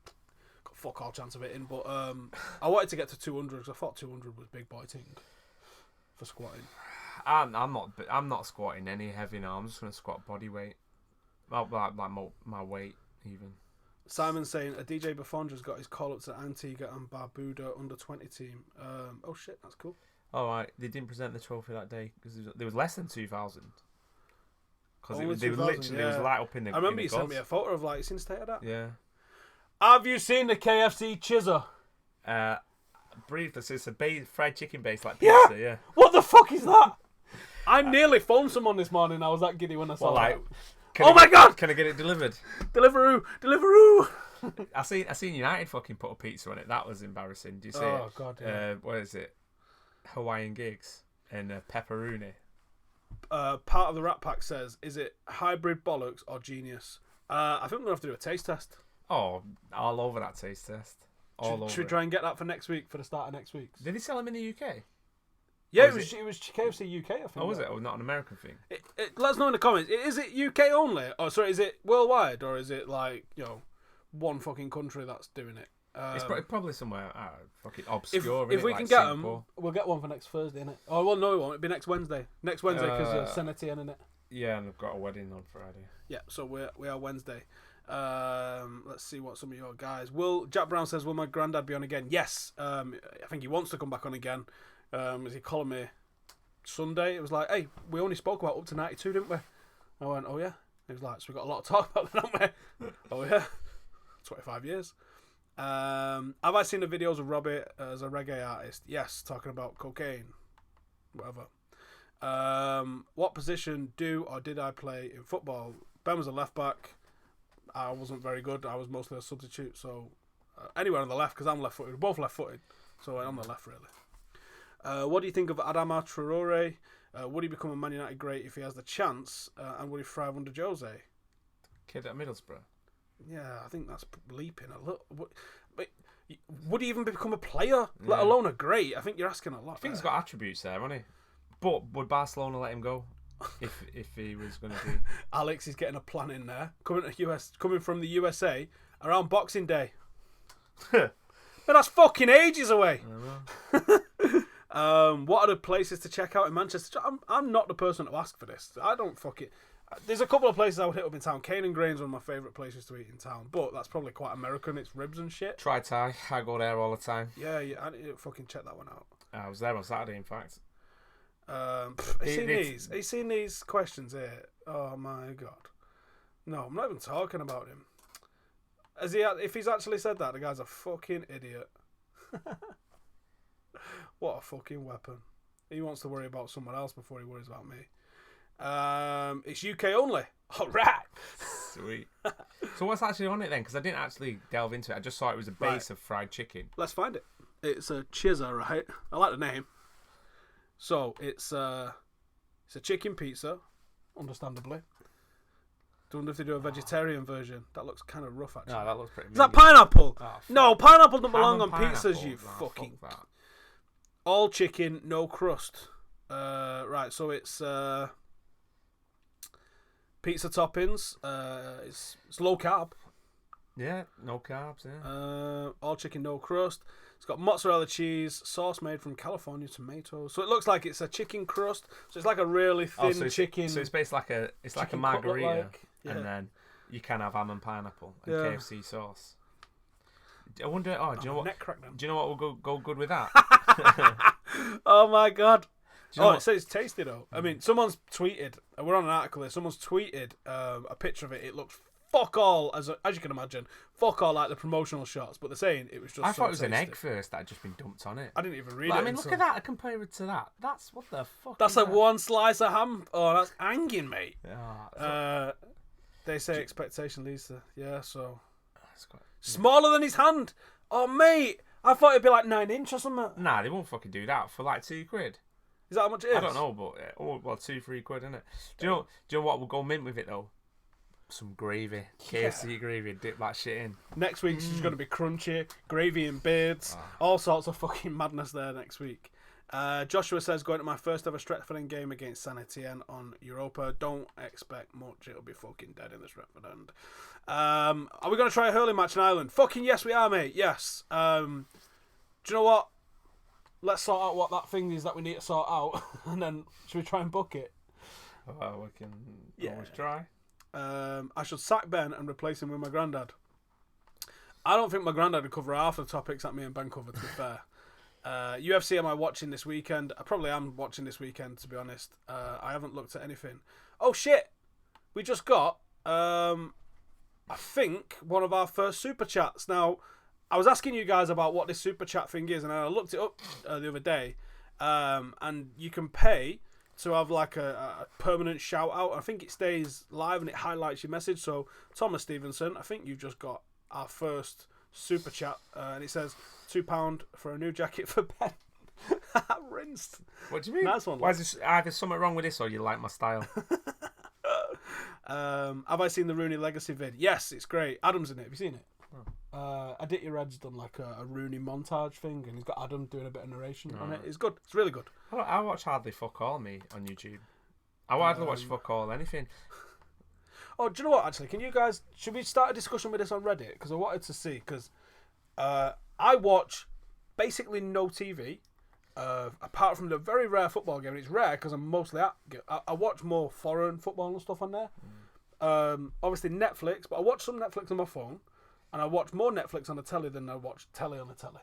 Speaker 2: got fuck all chance of hitting. But I wanted to get to 200 because I thought 200 was big boy thing for squatting.
Speaker 1: I'm not squatting any heavy now. I'm just gonna squat body weight. Well, like my weight even.
Speaker 2: Simon's saying a DJ Buffondra's got his call up to Antigua and Barbuda under 20 team. Oh shit, that's cool.
Speaker 1: Oh right, they didn't present the trophy that day because there was less than 2,000. Because
Speaker 2: Only
Speaker 1: they were
Speaker 2: 2,000,
Speaker 1: literally it was light up in the.
Speaker 2: I remember
Speaker 1: in
Speaker 2: you
Speaker 1: the
Speaker 2: sent
Speaker 1: gods.
Speaker 2: me a photo of you seen the state of that.
Speaker 1: Yeah.
Speaker 2: Have you seen the KFC Chizza?
Speaker 1: Briefly, so it's a fried chicken base like pizza. Yeah.
Speaker 2: What the fuck is that? I nearly phoned someone this morning. I was that giddy when I saw that. Oh my god!
Speaker 1: Can I get it delivered?
Speaker 2: Deliveroo!
Speaker 1: I seen United fucking put a pizza on it. That was embarrassing. Do you see it?
Speaker 2: Oh god! Yeah.
Speaker 1: What is it? Hawaiian gigs and pepperoni.
Speaker 2: Part of the Rat Pack says, "Is it hybrid bollocks or genius?" I think we're gonna have to do a taste test.
Speaker 1: Oh, all over that taste test.
Speaker 2: Should we try and get that for next week, for the start of next week?
Speaker 1: Did they sell them in the UK?
Speaker 2: Yeah,
Speaker 1: Or
Speaker 2: it was KFC UK. I think.
Speaker 1: Oh, was it? Or not an American thing?
Speaker 2: Let us know in the comments. Is it UK only? Or sorry, is it worldwide, or is it like one fucking country that's doing it?
Speaker 1: It's probably somewhere fucking obscure.
Speaker 2: If we
Speaker 1: like
Speaker 2: can get
Speaker 1: Singapore.
Speaker 2: them, we'll get one for next Thursday, innit? Oh well, no, it won't. It'll be next Wednesday. Next Wednesday because you're Senatian, innit?
Speaker 1: Yeah, and I've got a wedding on Friday.
Speaker 2: Yeah, so we are Wednesday. Let's see what some of your guys. Jack Brown says, "Will my granddad be on again?" Yes. I think he wants to come back on again. As he called me Sunday, it was like, "Hey, we only spoke about up to 92, didn't we?" I went, "Oh yeah." He was like, "So we got a lot to talk about, haven't we?" Oh yeah, 25 years. Have I seen the videos of Robbie as a reggae artist? Yes, talking about cocaine, whatever. What position do or did I play in football? Ben was a left back. I wasn't very good. I was mostly a substitute, so anywhere on the left because I'm left-footed. We're both left-footed, so I'm the left really. What do you think of Adama Traore? Would he become a Man United great if he has the chance? And would he thrive under Jose?
Speaker 1: Kid at Middlesbrough.
Speaker 2: Yeah, I think that's leaping a little. But would he even become a player, let alone a great? I think you're asking a lot.
Speaker 1: I think he's got attributes there, hasn't he? But would Barcelona let him go if he was going to be?
Speaker 2: Alex is getting a plan in there. Coming from the USA around Boxing Day. But that's fucking ages away. What are the places to check out in Manchester? I'm not the person to ask for this. I don't fucking. There's a couple of places I would hit up in town. Cane and Grain's one of my favourite places to eat in town, but that's probably quite American. It's ribs and shit.
Speaker 1: Try Thai. I go there all the time.
Speaker 2: Yeah, I need to fucking check that one out.
Speaker 1: I was there on Saturday, in fact.
Speaker 2: Have you seen these questions here? Oh my god. No, I'm not even talking about him. If he's actually said that, the guy's a fucking idiot. What a fucking weapon. He wants to worry about someone else before he worries about me. It's UK only. All right.
Speaker 1: Sweet. So what's actually on it then? Because I didn't actually delve into it. I just saw it was a base of fried chicken.
Speaker 2: Let's find it. It's a Chizza, right? I like the name. So it's a chicken pizza, understandably. Do wonder if they do a vegetarian version. That looks kind of rough, actually.
Speaker 1: No, that looks pretty.
Speaker 2: Is that pineapple?
Speaker 1: Oh,
Speaker 2: no, pineapple doesn't belong on
Speaker 1: pineapple.
Speaker 2: pizzas. You
Speaker 1: No,
Speaker 2: fucking.
Speaker 1: fuck that.
Speaker 2: All chicken, no crust. Right, so it's pizza toppings. It's low carb.
Speaker 1: Yeah, no carbs. Yeah.
Speaker 2: All chicken, no crust. It's got mozzarella cheese, sauce made from California tomatoes. So it looks like it's a chicken crust. So it's like a really thin chicken.
Speaker 1: So it's basically like a margarita,
Speaker 2: cutlet-like. Yeah.
Speaker 1: and then you can have ham and pineapple and KFC sauce. I wonder. Do you know what?
Speaker 2: Neck crack them.
Speaker 1: Do you know what will go good with that?
Speaker 2: Oh my god! It says tasty though. I mean, someone's tweeted. We're on an article here. Someone's tweeted a picture of it. It looks fuck all, as you can imagine, fuck all like the promotional shots. But they're saying it was just.
Speaker 1: I thought it was an egg first that had just been dumped on it.
Speaker 2: I didn't even read it.
Speaker 1: I mean, look at that. Compare it to that. That's what the fuck.
Speaker 2: That's like one slice of ham. Oh, that's hanging, mate.
Speaker 1: Yeah.
Speaker 2: They say expectation leads to so.
Speaker 1: That's quite
Speaker 2: Smaller than his hand. Oh, mate. I thought it'd be like 9 inches or something.
Speaker 1: Nah, they won't fucking do that for like £2.
Speaker 2: Is that how much it is?
Speaker 1: I don't know, but £2-3, isn't it? Do you know what will go mint with it though? Some gravy, KFC gravy, dip that shit in.
Speaker 2: Next week's just going to be crunchy, gravy and beards, all sorts of fucking madness there next week. Joshua says, going to my first ever Stretford End game against San Etienne on Europa. Don't expect much. It'll be fucking dead in the Stretford End. Are we going to try a hurling match in Ireland? Fucking yes, we are, mate. Yes. Do you know what? Let's sort out what that thing is that we need to sort out, and then should we try and book it?
Speaker 1: Well, we can always try.
Speaker 2: I should sack Ben and replace him with my granddad. I don't think my granddad would cover half the topics that me and Ben covered, to be fair. UFC am I watching this weekend? I probably am watching this weekend, to be honest. I haven't looked at anything. Oh, shit! We just got, I think, one of our first Super Chats. Now, I was asking you guys about what this Super Chat thing is, and I looked it up the other day. And you can pay to have like a permanent shout out. I think it stays live and it highlights your message. So Thomas Stevenson, I think you've just got our first Super Chat, and it says £2 for a new jacket for Ben. Rinsed.
Speaker 1: What do you mean?
Speaker 2: Nice one.
Speaker 1: Why is this, either something wrong with this or you like my style?
Speaker 2: Have I seen the Rooney Legacy vid? Yes, it's great. Adam's in it. Have you seen it? Aditya Red's done like a Rooney montage thing, and he's got Adam doing a bit of narration on it. It's good. It's really good.
Speaker 1: I watch hardly fuck all me on YouTube. I hardly watch fuck all anything.
Speaker 2: Oh, do you know what? Actually, can you guys? Should we start a discussion with this on Reddit? Because I wanted to see. Because I watch basically no TV, apart from the very rare football game. And it's rare because I'm mostly I watch more foreign football and stuff on there. Obviously Netflix, but I watch some Netflix on my phone. And I watch more Netflix on the telly than I watch telly on the telly.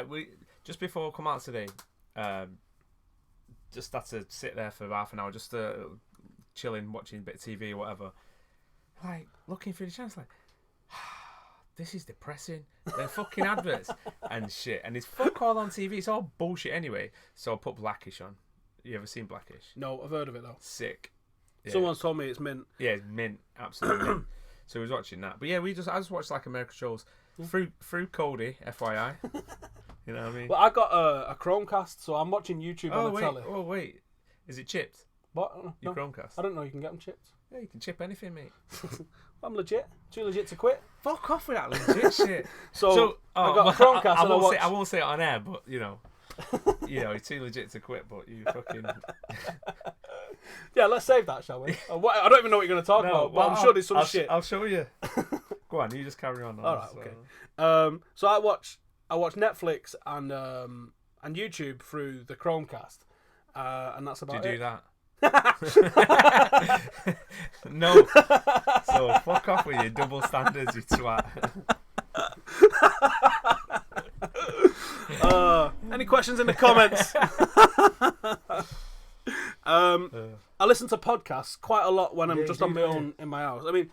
Speaker 1: We just before we come out today, just had to sit there for half an hour, just chilling, watching a bit of TV or whatever. Like looking through the channels, like this is depressing. They're fucking adverts and shit, and it's fuck all on TV. It's all bullshit anyway. So I put Blackish on. You ever seen Blackish?
Speaker 2: No, I've heard of it though.
Speaker 1: Sick. Yeah.
Speaker 2: Someone's told me it's mint.
Speaker 1: Yeah, it's mint, absolutely mint. So we was watching that, but yeah, I just watched like American shows through Cody, FYI. You know what I mean?
Speaker 2: Well, I got a Chromecast, so I'm watching YouTube on the telly.
Speaker 1: Oh wait, is it chipped?
Speaker 2: What?
Speaker 1: Your
Speaker 2: no.
Speaker 1: Chromecast?
Speaker 2: I don't know. You can get them chipped.
Speaker 1: Yeah, you can chip anything, mate.
Speaker 2: I'm legit. Too legit to quit.
Speaker 1: Fuck off with that legit shit.
Speaker 2: So I got a Chromecast.
Speaker 1: I won't say it on air, but you know, you're too legit to quit. But you fucking.
Speaker 2: Yeah, let's save that, shall we? I don't even know what you're going to talk about, but I'm sure there's some shit.
Speaker 1: I'll show you. Go on, you just carry on.
Speaker 2: All right, okay. So I watch Netflix and YouTube through the Chromecast, and that's about it.
Speaker 1: Do you do that? No. So fuck off with your double standards, you twat.
Speaker 2: Any questions in the comments? I listen to podcasts quite a lot when I'm just on my own in my house. I mean,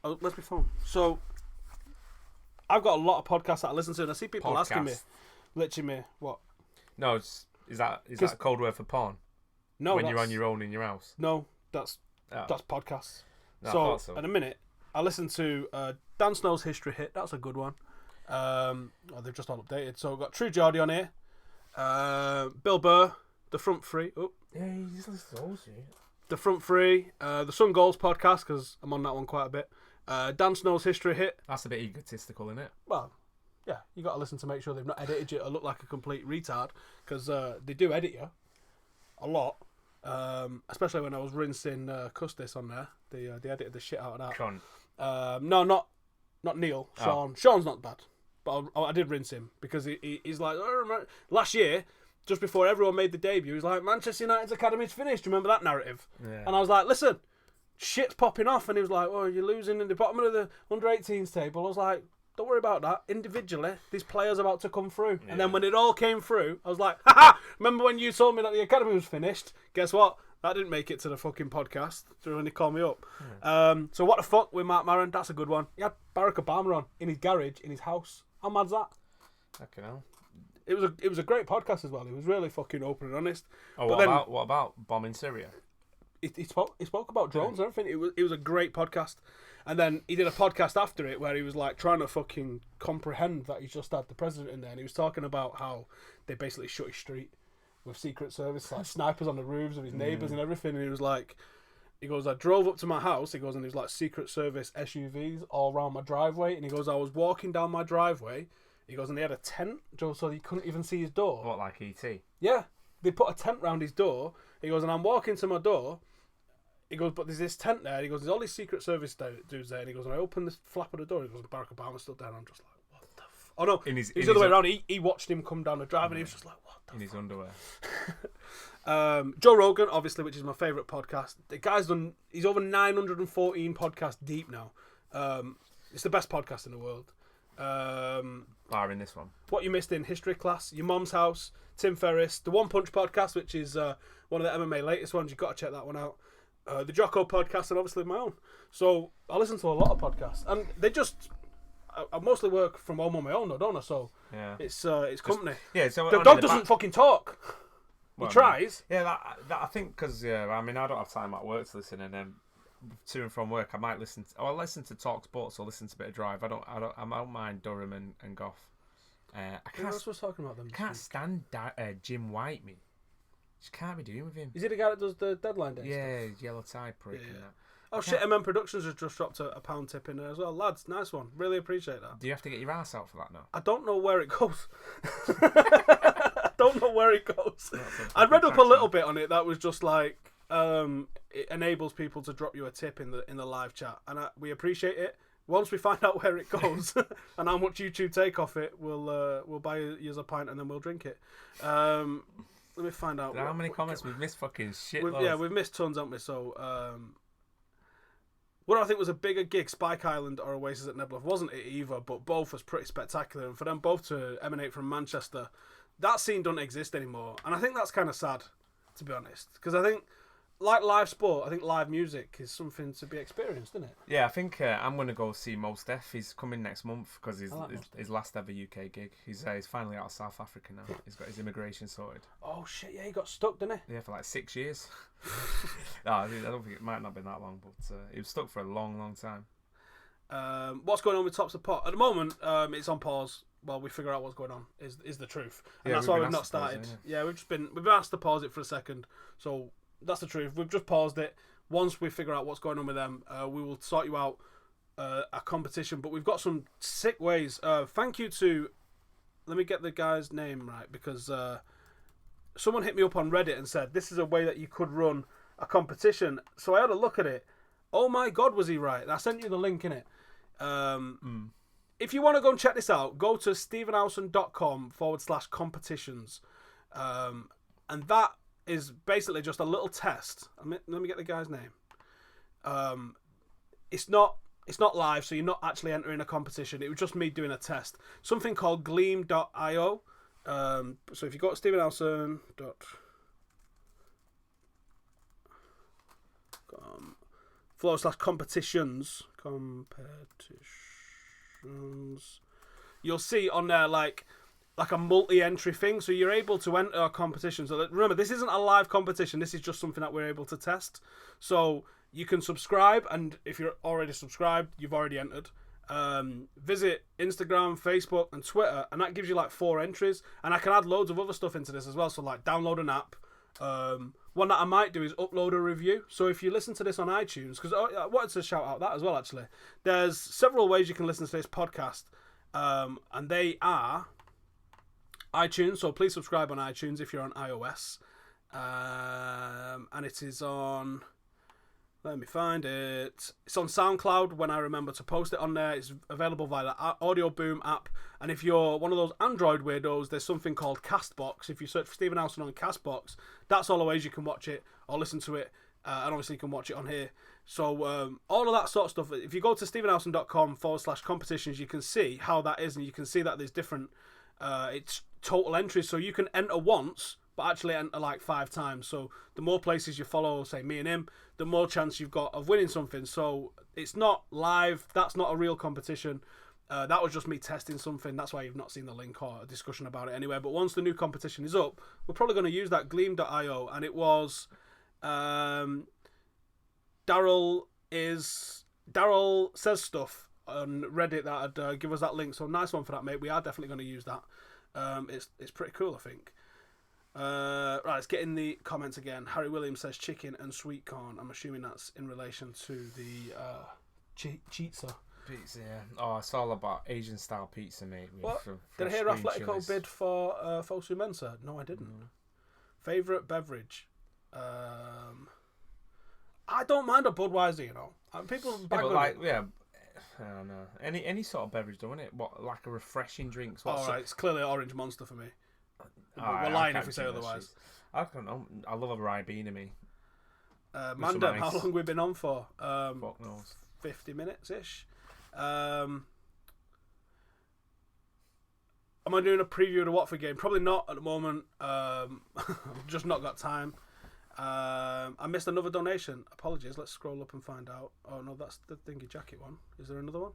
Speaker 2: let's be fun. So I've got a lot of podcasts that I listen to, and I see people asking me, literally me, what?
Speaker 1: No, is that a cold word for porn?
Speaker 2: No,
Speaker 1: when you're on your own in your house.
Speaker 2: No, that's podcasts.
Speaker 1: No,
Speaker 2: so,
Speaker 1: I thought so.
Speaker 2: In a minute, I listen to Dan Snow's History Hit. That's a good one. They've just all updated. So I've got True Geordie on here. Bill Burr, The Front Three. Oh.
Speaker 1: Yeah, you just listen to all shit.
Speaker 2: The Front Three. The Sun Goals podcast, because I'm on that one quite a bit. Dan Snow's History Hit.
Speaker 1: That's a bit egotistical, isn't it?
Speaker 2: Well, yeah, you got to listen to make sure they've not edited you to look like a complete retard, because they do edit you a lot. Especially when I was rinsing Custis on there, they edited the shit out of that.
Speaker 1: Cunt.
Speaker 2: No, not Neil. Sean. Oh. Sean's not bad, but I did rinse him because he's like, last year, just before everyone made the debut, he's like, Manchester United's academy's finished. Do you remember that narrative?
Speaker 1: Yeah.
Speaker 2: And I was like, listen, shit's popping off, and he was like, oh, you're losing in the bottom of the under-18s table. I was like, don't worry about that. Individually, these players are about to come through. Yeah. And then when it all came through, I was like, haha, remember when you told me that the academy was finished? Guess what? That didn't make it to the fucking podcast when they called me up. Yeah. So what the fuck with Mark Maron? That's a good one. He had Barack Obama on in his garage, in his house. How mad's that?
Speaker 1: Fucking hell.
Speaker 2: It was a great podcast as well. He was really fucking open and honest.
Speaker 1: Oh, what about bombing Syria?
Speaker 2: He spoke about drones and everything. It was a great podcast. And then he did a podcast after it where he was like trying to fucking comprehend that he's just had the president in there, and he was talking about how they basically shut his street with Secret Service, like snipers on the roofs of his neighbours and everything. And he was like, he goes, I drove up to my house, he goes, and there's like Secret Service SUVs all around my driveway. And he goes, I was walking down my driveway, he goes, and they had a tent, so he couldn't even see his door.
Speaker 1: What, like E.T.?
Speaker 2: Yeah. They put a tent round his door. He goes, and I'm walking to my door. He goes, but there's this tent there. He goes, there's all these Secret Service dudes there. And he goes, and I opened the flap of the door. He goes, and Barack Obama's still there. And I'm just like, what the f... Oh, no. He's the other way around. He watched him come down the drive, and he was just like, what the
Speaker 1: In his underwear.
Speaker 2: Joe Rogan, obviously, which is my favourite podcast. The guy's he's over 914 podcasts deep now. It's the best podcast in the world.
Speaker 1: Barring this one.
Speaker 2: What You Missed in History Class, Your Mom's House, Tim Ferriss, the One Punch podcast, which is one of the MMA latest ones. You've got to check that one out. The Jocko podcast, and obviously my own. So I listen to a lot of podcasts, and they just... I mostly work from home on my own, don't I? So
Speaker 1: yeah.
Speaker 2: It's company.
Speaker 1: So
Speaker 2: the dog doesn't fucking talk. He tries.
Speaker 1: Yeah, that I think because I mean I don't have time at work to listen, and then to and from work I might listen. I listen to Talk Sports or listen to a bit of Drive. I don't mind Durham and Goff. I can't stand Jim White. Me, just can't be doing with him.
Speaker 2: Is he the guy that does the deadline day?
Speaker 1: Yeah,
Speaker 2: stuff?
Speaker 1: yellow tie prick and that.
Speaker 2: Oh shit! MM Productions has just dropped a pound tip in there as well, lads. Nice one. Really appreciate that.
Speaker 1: Do you have to get your ass out for that now?
Speaker 2: I don't know where it goes. I don't know where it goes. I read up a little bit on it. That was just like it enables people to drop you a tip in the live chat, and we appreciate it. Once we find out where it goes and how much YouTube take off it, we'll buy you a pint and then we'll drink it. Let me find out.
Speaker 1: How many comments we've missed? Fucking shit.
Speaker 2: We've missed tons, haven't we? So. What I think was a bigger gig, Spike Island or Oasis at Nebula, wasn't it either, but both was pretty spectacular. And for them both to emanate from Manchester, that scene doesn't exist anymore. And I think that's kind of sad, to be honest. Because I think, like live sport, I think live music is something to be experienced, isn't it?
Speaker 1: Yeah, I think I'm going to go see Mos Def. He's coming next month because his last ever UK gig. He's finally out of South Africa now. He's got his immigration sorted.
Speaker 2: Oh shit, yeah, he got stuck, didn't he?
Speaker 1: Yeah, for like 6 years. No, I don't think it might not have been that long, but he was stuck for a long, long time.
Speaker 2: What's going on with Tops of Pot? At the moment, it's on pause while we figure out what's going on, is the truth. And that's why we've not started. We've been asked to pause it for a second, so... That's the truth. We've just paused it. Once we figure out what's going on with them, we will sort you out a competition. But we've got some sick ways. Thank you to... Let me get the guy's name right, because someone hit me up on Reddit and said, this is a way that you could run a competition. So I had a look at it. Oh my God, was he right? I sent you the link, innit? If you want to go and check this out, go to stephenhowson.com/competitions. And that is basically just a little test. Let me get the guy's name. It's not live, so you're not actually entering a competition. It was just me doing a test. Something called Gleam.io. So if you go to stephenhowson.com/competitions, you'll see on there like a multi-entry thing, so you're able to enter a competition. So remember, this isn't a live competition, this is just something that we're able to test. So you can subscribe, and if you're already subscribed, you've already entered. Visit Instagram, Facebook, and Twitter, and that gives you like 4 entries. And I can add loads of other stuff into this as well, so like download an app. One that I might do is upload a review. So if you listen to this on iTunes, because I wanted to shout out that as well, actually. There's several ways you can listen to this podcast, and they are... iTunes, so please subscribe on iTunes if you're on iOS. And it is on... Let me find it. It's on SoundCloud when I remember to post it on there. It's available via the Audio Boom app. And if you're one of those Android weirdos, there's something called Castbox. If you search for Stephen Howson on Castbox, that's all the ways you can watch it or listen to it. and obviously you can watch it on here. So all of that sort of stuff. If you go to stephenhowson.com/competitions, you can see how that is, and you can see that there's different. It's total entries, so you can enter once, but actually enter like 5 times. So the more places you follow, say me and him, the more chance you've got of winning something. So it's not live. That's not a real competition. That was just me testing something. That's why you've not seen the link or a discussion about it anyway. But once the new competition is up, we're probably going to use that Gleam.io. And it was Daryl says stuff on Reddit that'd give us that link. So nice one for that, mate. We are definitely going to use that. It's pretty cool, I think. Right, let's get in the comments again. Harry Williams says chicken and sweet corn. I'm assuming that's in relation to the Chizza.
Speaker 1: Pizza, yeah. Oh, it's all about Asian style pizza, mate.
Speaker 2: What? Did I hear Atletico bid for Fosu Mensah? No, I didn't. Favourite beverage? I don't mind a Budweiser, you know. People bag on it.
Speaker 1: I don't know. Any sort of beverage, don't it? What, like a refreshing drink?
Speaker 2: Alright, it's clearly Orange Monster for me. We're lying if we say otherwise.
Speaker 1: I don't know. I love a Ribena, me.
Speaker 2: Mandem, how long have we been on for?
Speaker 1: Fuck knows.
Speaker 2: 50 minutes-ish. Am I doing a preview of the Watford game? Probably not at the moment. I've just not got time. I missed another donation. Apologies. Let's scroll up and find out. Oh no, that's the thingy jacket one. Is there another one?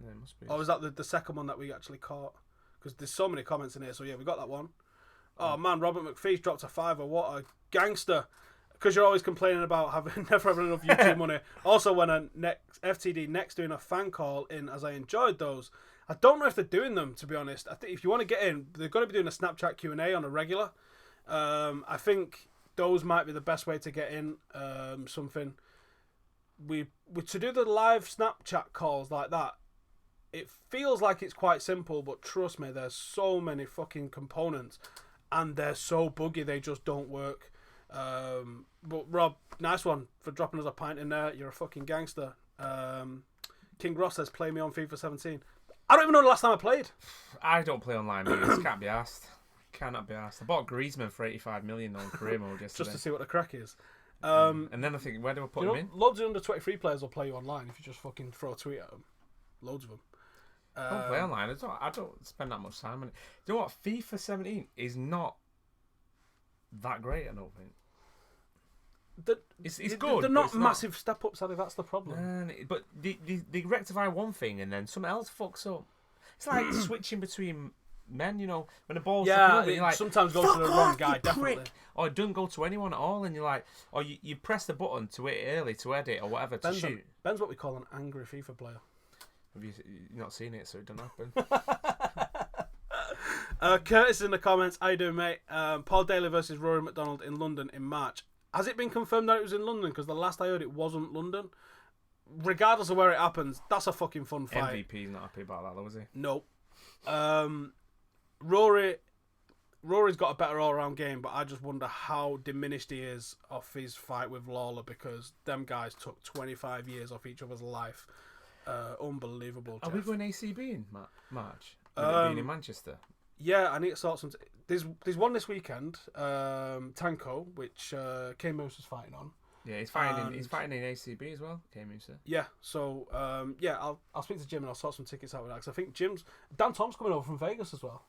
Speaker 1: Yeah, it must be.
Speaker 2: Oh, is that the second one that we actually caught? Because there's so many comments in here. So yeah, we got that one. Oh man, Robert McPhee's dropped a $5. What a gangster! Because you're always complaining about never having enough YouTube money. Also, when FTD next doing a fan call in, as I enjoyed those. I don't know if they're doing them, to be honest. I think if you want to get in, they're going to be doing a Snapchat Q&A on a regular. I think those might be the best way to get in. Something we to do the live Snapchat calls like that. It feels like it's quite simple, but trust me, there's so many fucking components, and they're so buggy they just don't work. But Rob, nice one for dropping us a pint in there. You're a fucking gangster. King Ross says, play me on FIFA 17. I don't even know the last time I played.
Speaker 1: I don't play online, mate. This can't be asked. Cannot be asked. I bought Griezmann for 85 million on career mode yesterday.
Speaker 2: Just to see what the crack is.
Speaker 1: And then I think, where do I put him in?
Speaker 2: Loads of under 23 players will play you online if you just fucking throw a tweet at them. Loads of them.
Speaker 1: I don't play online. I don't spend that much time on it. Do you know what? FIFA 17 is not that great, I don't think. It's good.
Speaker 2: They're not massive step ups, are they? That's the problem.
Speaker 1: But they rectify one thing and then something else fucks up. It's like switching between men, you know, when the ball's
Speaker 2: over,
Speaker 1: you're like,
Speaker 2: sometimes goes to the wrong guy, definitely.
Speaker 1: Prick. Or it doesn't go to anyone at all, and you're like, or you press the button to it early to edit or whatever to shoot.
Speaker 2: Ben's what we call an angry FIFA player.
Speaker 1: Have you not seen it, so it doesn't
Speaker 2: happen. Curtis in the comments, how you doing, mate? Paul Daly versus Rory McDonald in London in March. Has it been confirmed that it was in London? Because the last I heard it wasn't London. Regardless of where it happens, that's a fucking fun fight.
Speaker 1: MVP's not happy about that, though, is he?
Speaker 2: No. Rory's got a better all-round game, but I just wonder how diminished he is off his fight with Lawler, because them guys took 25 years off each other's life. Unbelievable.
Speaker 1: Are
Speaker 2: Jeff.
Speaker 1: we going ACB in March? Being in Manchester?
Speaker 2: Yeah, I need to sort some. There's one this weekend, Tanko, which K Moose is fighting on.
Speaker 1: Yeah, he's fighting in ACB as well, K Moose.
Speaker 2: Yeah, so I'll speak to Jim and I'll sort some tickets out with that. Because I think Dan Tom's coming over from Vegas as well.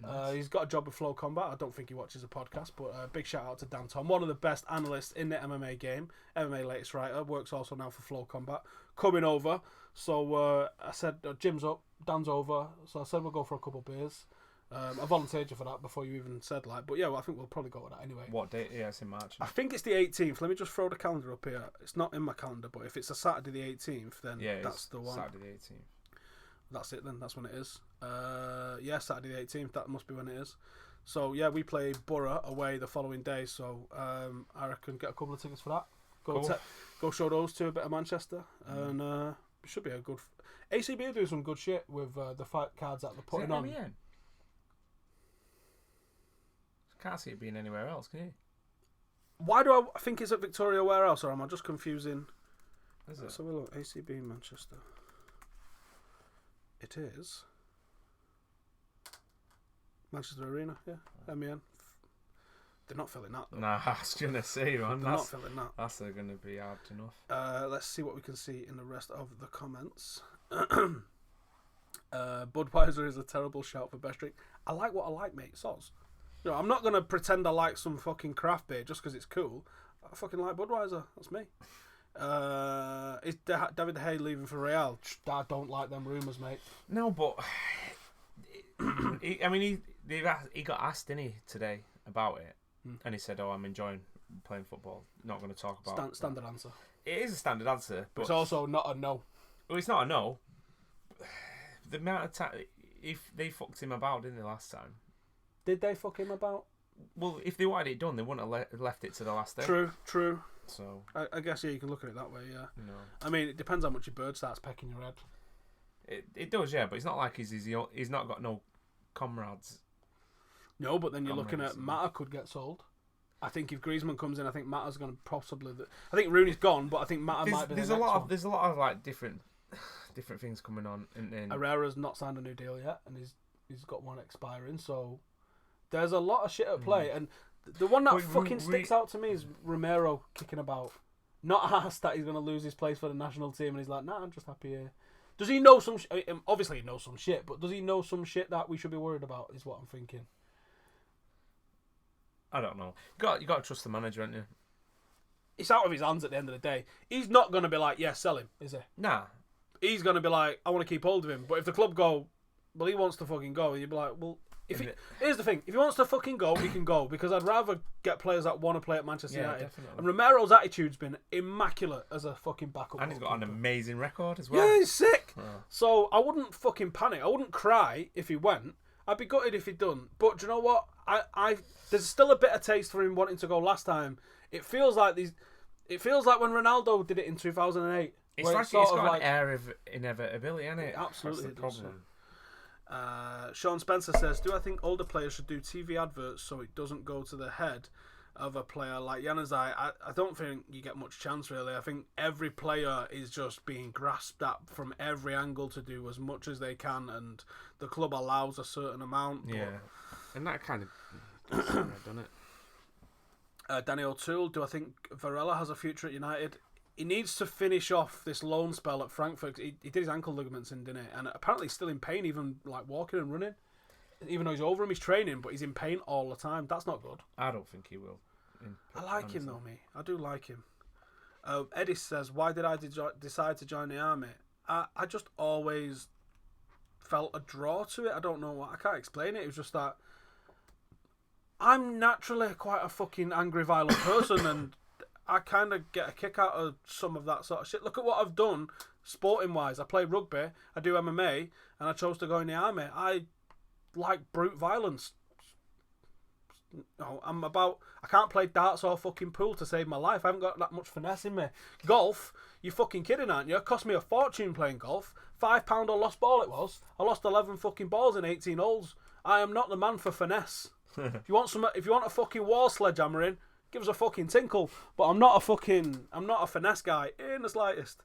Speaker 2: Nice. He's got a job with Flow Combat. I don't think he watches the podcast, but big shout out to Dan Tom, one of the best analysts in the MMA game, MMA latest writer, works also now for Flow Combat, coming over. So I said, Jim's up, Dan's over, so I said we'll go for a couple of beers. I volunteered you for that before you even said but yeah, well, I think we'll probably go with that anyway.
Speaker 1: What date? Yeah, it's in March.
Speaker 2: I think it's the 18th. Let me just throw the calendar up here. It's not in my calendar, but if it's a Saturday the 18th, then that's the one.
Speaker 1: Saturday the 18th.
Speaker 2: That's it then. That's when it is. Saturday the 18th. That must be when it is. So yeah, we play Borough away the following day. So I reckon get a couple of tickets for that. Go show those to a bit of Manchester, and it should be a good. ACB are doing some good shit with the fight cards that they're putting on.
Speaker 1: MEN? Can't see it being anywhere else, can you?
Speaker 2: Why do I think it's at Victoria Warehouse, or am I just confusing?
Speaker 1: Let's
Speaker 2: have a look. ACB Manchester. It is Manchester Arena, yeah. MEN. They're not filling that, though.
Speaker 1: Nah, I was going to say, man.
Speaker 2: They're not filling that.
Speaker 1: That's going to be hard enough.
Speaker 2: Let's see what we can see in the rest of the comments. Budweiser is a terrible shout for best drink. I like what I like, mate. Soz. You know, I'm not going to pretend I like some fucking craft beer just because it's cool. I fucking like Budweiser. That's me. Is David De Gea leaving for Real? I don't like them rumours, mate.
Speaker 1: No, but he got asked, didn't he, today about it, and he said, "Oh, I'm enjoying playing football. Not going to talk about."
Speaker 2: Standard answer.
Speaker 1: It is a standard answer, but
Speaker 2: it's also not a no.
Speaker 1: Well, it's not a no. The amount of time, if they fucked him about, didn't they, last time?
Speaker 2: Did they fuck him about?
Speaker 1: Well, if they wanted it done, they wouldn't have left it to the last day.
Speaker 2: True.
Speaker 1: So
Speaker 2: I guess you can look at it that way. Yeah.
Speaker 1: No.
Speaker 2: I mean, it depends how much your bird starts pecking your head.
Speaker 1: It does, yeah, but it's not like he's not got no comrades.
Speaker 2: No, but then you're looking at Mata could get sold. I think if Griezmann comes in, I think Mata's going to possibly. I think Rooney's gone, but I think Mata might be. There's a lot
Speaker 1: of like different things coming on. And
Speaker 2: Herrera's not signed a new deal yet, and he's got one expiring. So there's a lot of shit at play, and the one that sticks out to me is Romero kicking about. Not asked that he's going to lose his place for the national team, and he's like, "Nah, I'm just happy here." Does he know some? Obviously, he knows some shit, but does he know some shit that we should be worried about? Is what I'm thinking.
Speaker 1: I don't know. You got to trust the manager, haven't you?
Speaker 2: It's out of his hands at the end of the day. He's not going to be like, "Yeah, sell him," is he?
Speaker 1: Nah.
Speaker 2: He's going to be like, "I want to keep hold of him." But if the club go, well, he wants to fucking go, you'd be like, well. Here's the thing: if he wants to fucking go, he can go. Because I'd rather get players that want to play at Manchester United. Definitely. And Romero's attitude's been immaculate as a fucking backup.
Speaker 1: And he's got an amazing record as well.
Speaker 2: Yeah, he's sick. Oh. So I wouldn't fucking panic. I wouldn't cry if he went. I'd be gutted if he done. But do you know what? There's still a bit of taste for him wanting to go last time. It feels like when Ronaldo did it in 2008.
Speaker 1: It's like it's got an air of inevitability, isn't it?
Speaker 2: Absolutely.
Speaker 1: That's the problem.
Speaker 2: Sean Spencer says, do I think older players should do TV adverts so it doesn't go to the head of a player like Januzaj? I don't think you get much chance, really. I think every player is just being grasped at from every angle to do as much as they can, and the club allows a certain amount.
Speaker 1: Yeah, and that kind of done it.
Speaker 2: Danny O'Toole, do I think Varela has a future at United? He needs to finish off this loan spell at Frankfurt. He did his ankle ligaments in, didn't he? And apparently he's still in pain, even like walking and running. Even though he's over him, he's training, but he's in pain all the time. That's not good.
Speaker 1: I don't think he will.
Speaker 2: I like him though, me. I do like him. Eddie says, why did I decide to join the army? I just always felt a draw to it. I don't know what. I can't explain it. It was just that I'm naturally quite a fucking angry, violent person, and I kind of get a kick out of some of that sort of shit. Look at what I've done, sporting-wise. I play rugby, I do MMA, and I chose to go in the army. I like brute violence. No, I can't play darts or fucking pool to save my life. I haven't got that much finesse in me. Golf, you fucking kidding, aren't you? It cost me a fortune playing golf. £5 a lost ball it was. I lost 11 fucking balls in 18 holes. I am not the man for finesse. If you want a fucking wall sledgehammering, give us a fucking tinkle. But I'm not a finesse guy in the slightest.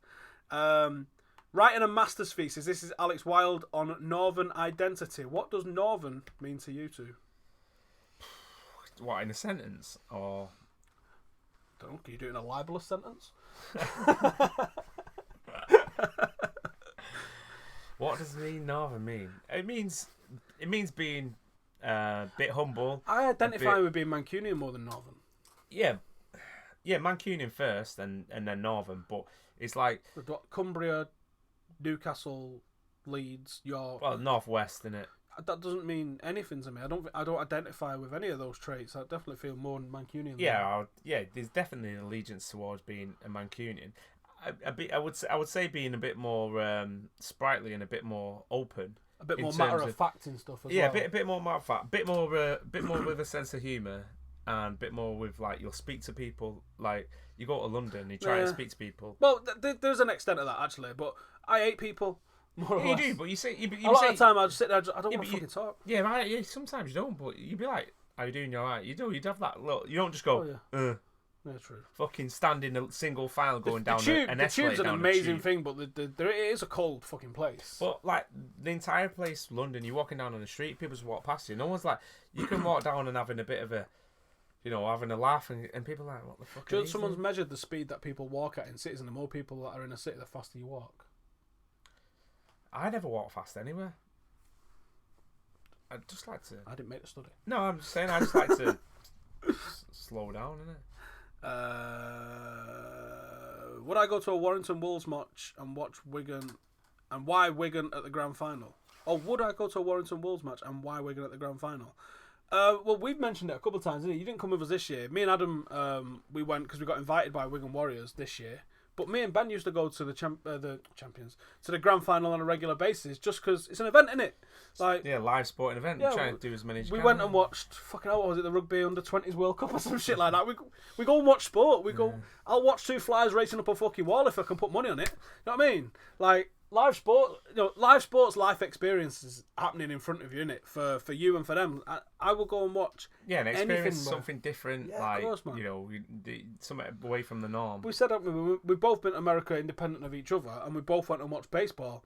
Speaker 2: Writing a master's thesis. This is Alex Wilde on Northern identity. What does Northern mean to you two?
Speaker 1: What, in a sentence? Or
Speaker 2: don't know, can you do it in a libelous sentence?
Speaker 1: What does Northern mean? It means being a bit humble.
Speaker 2: I identify with being Mancunian more than Northern.
Speaker 1: Yeah, Mancunian first, and then Northern. But it's like
Speaker 2: Cumbria, Newcastle, Leeds, York.
Speaker 1: Well, Northwest, isn't it?
Speaker 2: That doesn't mean anything to me. I don't identify with any of those traits. I definitely feel more Mancunian.
Speaker 1: Yeah, there's definitely an allegiance towards being a Mancunian. I would say being a bit more sprightly and a bit more open.
Speaker 2: A bit more matter of fact and stuff as well.
Speaker 1: Yeah, a bit more matter of fact. Bit more with a sense of humour, and a bit more with like you'll speak to people. Like you go to London, you try and speak to people.
Speaker 2: Well, there's an extent of that actually, but I hate people. More or less.
Speaker 1: You do, but you say
Speaker 2: a lot of the time I just sit there. I don't want to fucking talk.
Speaker 1: Yeah, right. Yeah, sometimes you don't, but you'd be like, "How you doing? You alright?" You do. You'd have that little. You don't just go.
Speaker 2: Yeah, true.
Speaker 1: Fucking stand in a single file going down an escalator.
Speaker 2: The tube's an amazing thing, but it is a cold fucking place.
Speaker 1: But like the entire place, London, you're walking down on the street, people just walk past you. No one's like, you can walk down and having a bit of a, having a laugh, and people are like, what the fuck?
Speaker 2: Do you know someone's measured the speed that people walk at in cities, and the more people that are in a city, the faster you walk?
Speaker 1: I never walk fast anywhere. I'd just like to.
Speaker 2: I didn't make the study.
Speaker 1: No, I'm just saying I just like to slow down, innit?
Speaker 2: Would I go to a Warrington Wolves match and watch Wigan, and why Wigan at the grand final? Or would I go to a Warrington Wolves match and why Wigan at the grand final? Well, we've mentioned it a couple of times, didn't you? You didn't come with us this year. Me and Adam, we went because we got invited by Wigan Warriors this year. But me and Ben used to go to the champions, to the grand final on a regular basis, just because it's an event, isn't it? Like,
Speaker 1: yeah, live sporting event.
Speaker 2: Yeah,
Speaker 1: Trying to do as many as you
Speaker 2: we
Speaker 1: can.
Speaker 2: went and watched, fucking hell, what was it, the Rugby Under-20s World Cup or some shit like that. We go and watch sport. We go, I'll watch two flyers racing up a fucking wall if I can put money on it. You know what I mean? Like, live sport, live sports, life experiences happening in front of you, innit? For you and for them. I will go and watch.
Speaker 1: Yeah, and experience something different,
Speaker 2: yeah,
Speaker 1: like,
Speaker 2: of course, man.
Speaker 1: something away from the norm.
Speaker 2: We said, we've both been to America independent of each other, and we both went and watched baseball.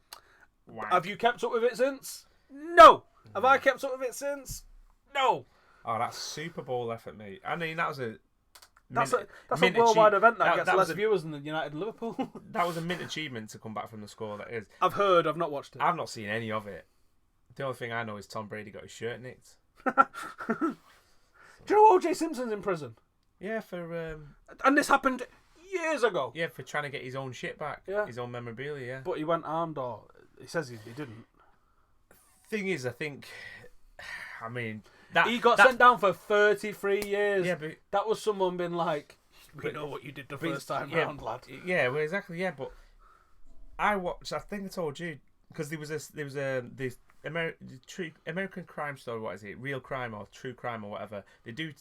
Speaker 1: Wow.
Speaker 2: Have you kept up with it since? No. Have I kept up with it since? No.
Speaker 1: Oh, that Super Bowl effort, mate. I mean, that was a...
Speaker 2: That's a worldwide event that gets less viewers than the United and Liverpool.
Speaker 1: That was a mint achievement to come back from the score, that is.
Speaker 2: I've heard, I've not watched it.
Speaker 1: I've not seen any of it. The only thing I know is Tom Brady got his shirt nicked.
Speaker 2: Do you know O.J. Simpson's in prison?
Speaker 1: Yeah, for...
Speaker 2: And this happened years ago.
Speaker 1: Yeah, for trying to get his own shit back.
Speaker 2: Yeah.
Speaker 1: His own memorabilia, yeah.
Speaker 2: But he went armed, or... He says he didn't.
Speaker 1: Thing is, I think... I mean...
Speaker 2: He got sent down for 33 years.
Speaker 1: Yeah, but...
Speaker 2: That was someone being like, we know what you did the first time round, lad.
Speaker 1: Yeah, well, exactly, yeah, but... I watched... I think I told you... Because there was this American Crime Story, what is it? Real Crime or True Crime or whatever. They do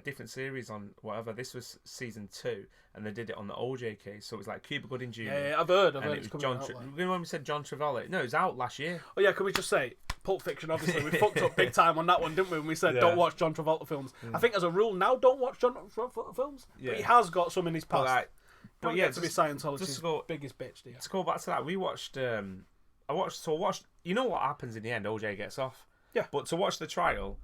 Speaker 1: different series on whatever. This was season 2, and they did it on the OJ case. So it was like Cuba Gooding Jr.
Speaker 2: Yeah, I've heard
Speaker 1: it's
Speaker 2: coming
Speaker 1: John.
Speaker 2: out.
Speaker 1: When we said John Travolta, no, it was out last year.
Speaker 2: Oh yeah, can we just say Pulp Fiction? Obviously, we fucked up big time on that one, didn't we? When we said don't watch John Travolta films. I think as a rule now, don't watch John Travolta films. Yeah. But he has got some in his past. But yeah, to be Scientology's biggest bitch. Do you?
Speaker 1: To go back to that, we watched. I watched. You know what happens in the end? OJ gets off.
Speaker 2: Yeah.
Speaker 1: But to watch the trial,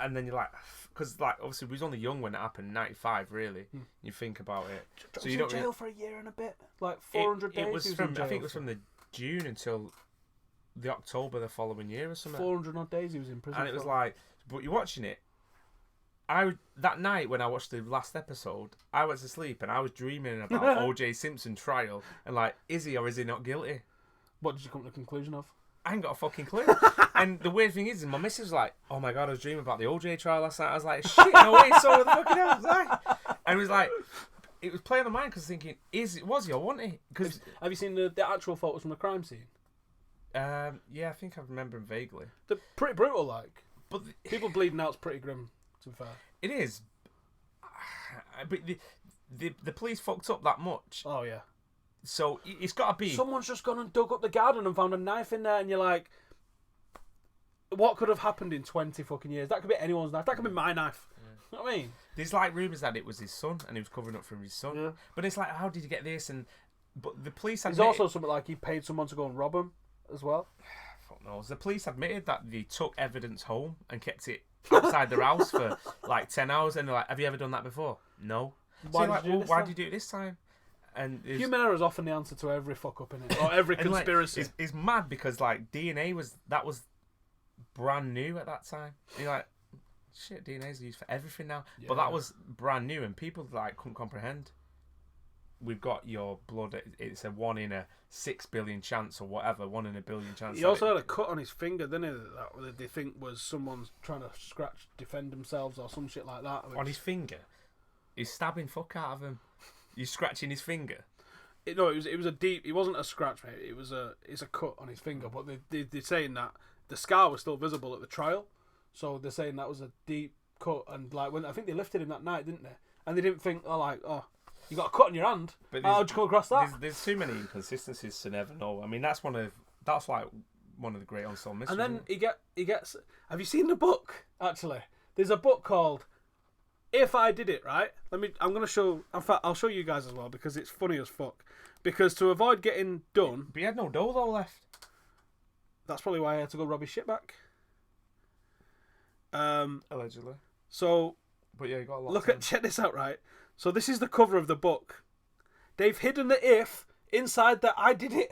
Speaker 1: and then you're like, because like obviously we was only young when it happened, 95 really. You think about it.
Speaker 2: So you don't in jail for a year and a bit, like 400 days.
Speaker 1: It was from I think it was from the June until the October the following year or something.
Speaker 2: 400 odd days he was in prison.
Speaker 1: And it was like, but you're watching it. That night when I watched the last episode, I went to sleep and I was dreaming about OJ Simpson trial and like, is he or is he not guilty?
Speaker 2: What did you come to the conclusion of?
Speaker 1: I ain't got a fucking clue. And the weird thing is, my missus was like, oh my God, I was dreaming about the OJ trial last night. I was like, shit, no way, so what the fucking hell was that? And it was like, it was playing on my mind because thinking, was he or wasn't he? Cause,
Speaker 2: have you seen the actual photos from the crime scene?
Speaker 1: Yeah, I think I remember them vaguely.
Speaker 2: They're pretty brutal, like.
Speaker 1: But
Speaker 2: people bleeding out's pretty grim, to be fair.
Speaker 1: It is. But the police fucked up that much.
Speaker 2: Oh, yeah.
Speaker 1: So it's got to be...
Speaker 2: Someone's just gone and dug up the garden and found a knife in there, and you're like, what could have happened in 20 fucking years? That could be anyone's knife. That could be my knife. Yeah. You know what I mean? There's
Speaker 1: like rumours that it was his son, and he was covering up for his son. Yeah. But it's like, how did you get this? But the police admitted...
Speaker 2: There's also something like he paid someone to go and rob him as well.
Speaker 1: Fuck knows. The police admitted that they took evidence home and kept it outside their house for like 10 hours, and they're like, have you ever done that before? No.
Speaker 2: Why
Speaker 1: did you do it this time? And
Speaker 2: human error is often the answer to every fuck up in it, or every conspiracy.
Speaker 1: Like, it's mad because like DNA was brand new at that time. You're like, shit, DNA is used for everything now, but that was brand new, and people like couldn't comprehend. We've got your blood. It's a 1 in a 6 billion chance, or whatever, 1 in a billion chance.
Speaker 2: He also had a cut on his finger, didn't he? That they think was someone's trying to defend themselves, or some shit like that.
Speaker 1: On his finger, he's stabbing fuck out of him. You're scratching his finger.
Speaker 2: It was a deep. It wasn't a scratch, mate. It's a cut on his finger. But they're saying that the scar was still visible at the trial, so they're saying that was a deep cut. And like when I think they lifted him that night, didn't they? And they didn't think, you got a cut on your hand. But how'd you come across that?
Speaker 1: There's too many inconsistencies to never know. I mean, that's like one of the great unsolved mysteries.
Speaker 2: And then he gets. Have you seen the book? Actually, there's a book called If I Did It Right. I'm gonna show. In fact, I'll show you guys as well because it's funny as fuck. Because to avoid getting done,
Speaker 1: but he had no dough though left.
Speaker 2: That's probably why I had to go rob his shit back.
Speaker 1: Allegedly.
Speaker 2: So
Speaker 1: But yeah, you got a lot.
Speaker 2: Check this out, right? So this is the cover of the book. They've hidden the if inside the I did it.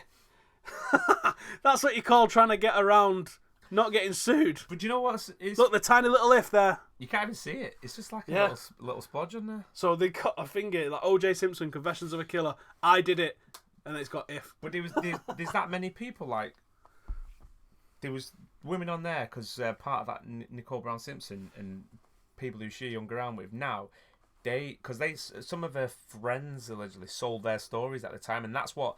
Speaker 2: That's what you call trying to get around not getting sued.
Speaker 1: But do you know what?
Speaker 2: Look, the tiny little if there.
Speaker 1: You can't even see it. It's just like a little spodge on there.
Speaker 2: So they cut a finger, like O.J. Simpson, Confessions of a Killer. I did it. And it's got if.
Speaker 1: But there's that many people, like... There was women on there, because part of that Nicole Brown Simpson and people who she hung around with now, some of her friends allegedly sold their stories at the time, and that's what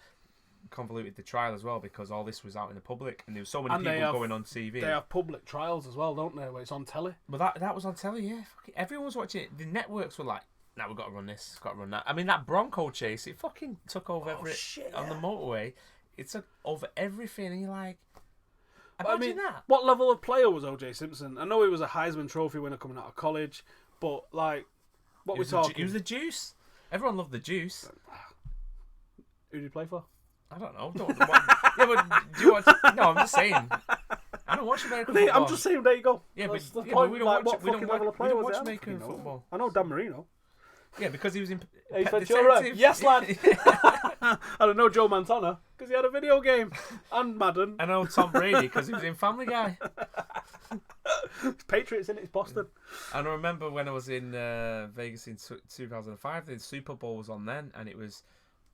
Speaker 1: convoluted the trial as well, because all this was out in the public, and there was so many people going on TV.
Speaker 2: They have public trials as well, don't they, where it's on telly?
Speaker 1: But that was on telly, yeah. Everyone was watching it. The networks were like, "Now we've got to run this, got to run that." I mean, that Bronco chase, it fucking took over on the motorway. It took over everything, and you're like, imagine that.
Speaker 2: What level of player was O.J. Simpson? I know he was a Heisman Trophy winner coming out of college, but like, what we're talking?
Speaker 1: He was the Juice. Everyone loved the Juice.
Speaker 2: Who did he play for?
Speaker 1: I don't know. Do you watch? No, I'm just saying. I don't watch American football.
Speaker 2: I'm just saying. There you go.
Speaker 1: Yeah,
Speaker 2: but
Speaker 1: we
Speaker 2: don't
Speaker 1: watch
Speaker 2: American
Speaker 1: American football.
Speaker 2: I know Dan Marino.
Speaker 1: Yeah, because he was in
Speaker 2: Hey,
Speaker 1: Pet
Speaker 2: Ventura.
Speaker 1: Detective.
Speaker 2: Yes, lad. I don't know Joe Montana because he had a video game and Madden.
Speaker 1: I know Tom Brady because he was in Family Guy.
Speaker 2: Patriots in it. It's Boston.
Speaker 1: And I remember when I was in Vegas in 2005, the Super Bowl was on then, and it was,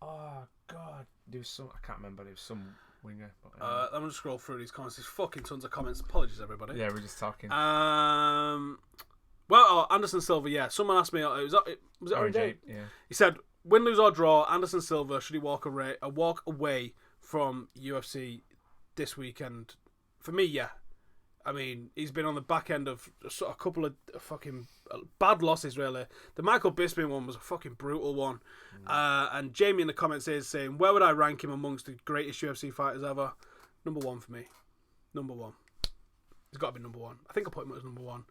Speaker 1: oh god, there was some, I can't remember, there was some winger. But,
Speaker 2: I'm gonna scroll through these comments. There's fucking tons of comments. Apologies, everybody.
Speaker 1: Yeah, we're just talking.
Speaker 2: Well, Anderson Silva, yeah. Someone asked me, was it Orange 8?
Speaker 1: Yeah.
Speaker 2: He said, win, lose or draw, Anderson Silva, should he walk away from UFC this weekend? For me, yeah. I mean, he's been on the back end of a couple of fucking bad losses, really. The Michael Bisping one was a fucking brutal one. And Jamie in the comments is saying, where would I rank him amongst the greatest UFC fighters ever? Number one for me. Number one. He's got to be number one. I think I'll put him as number one.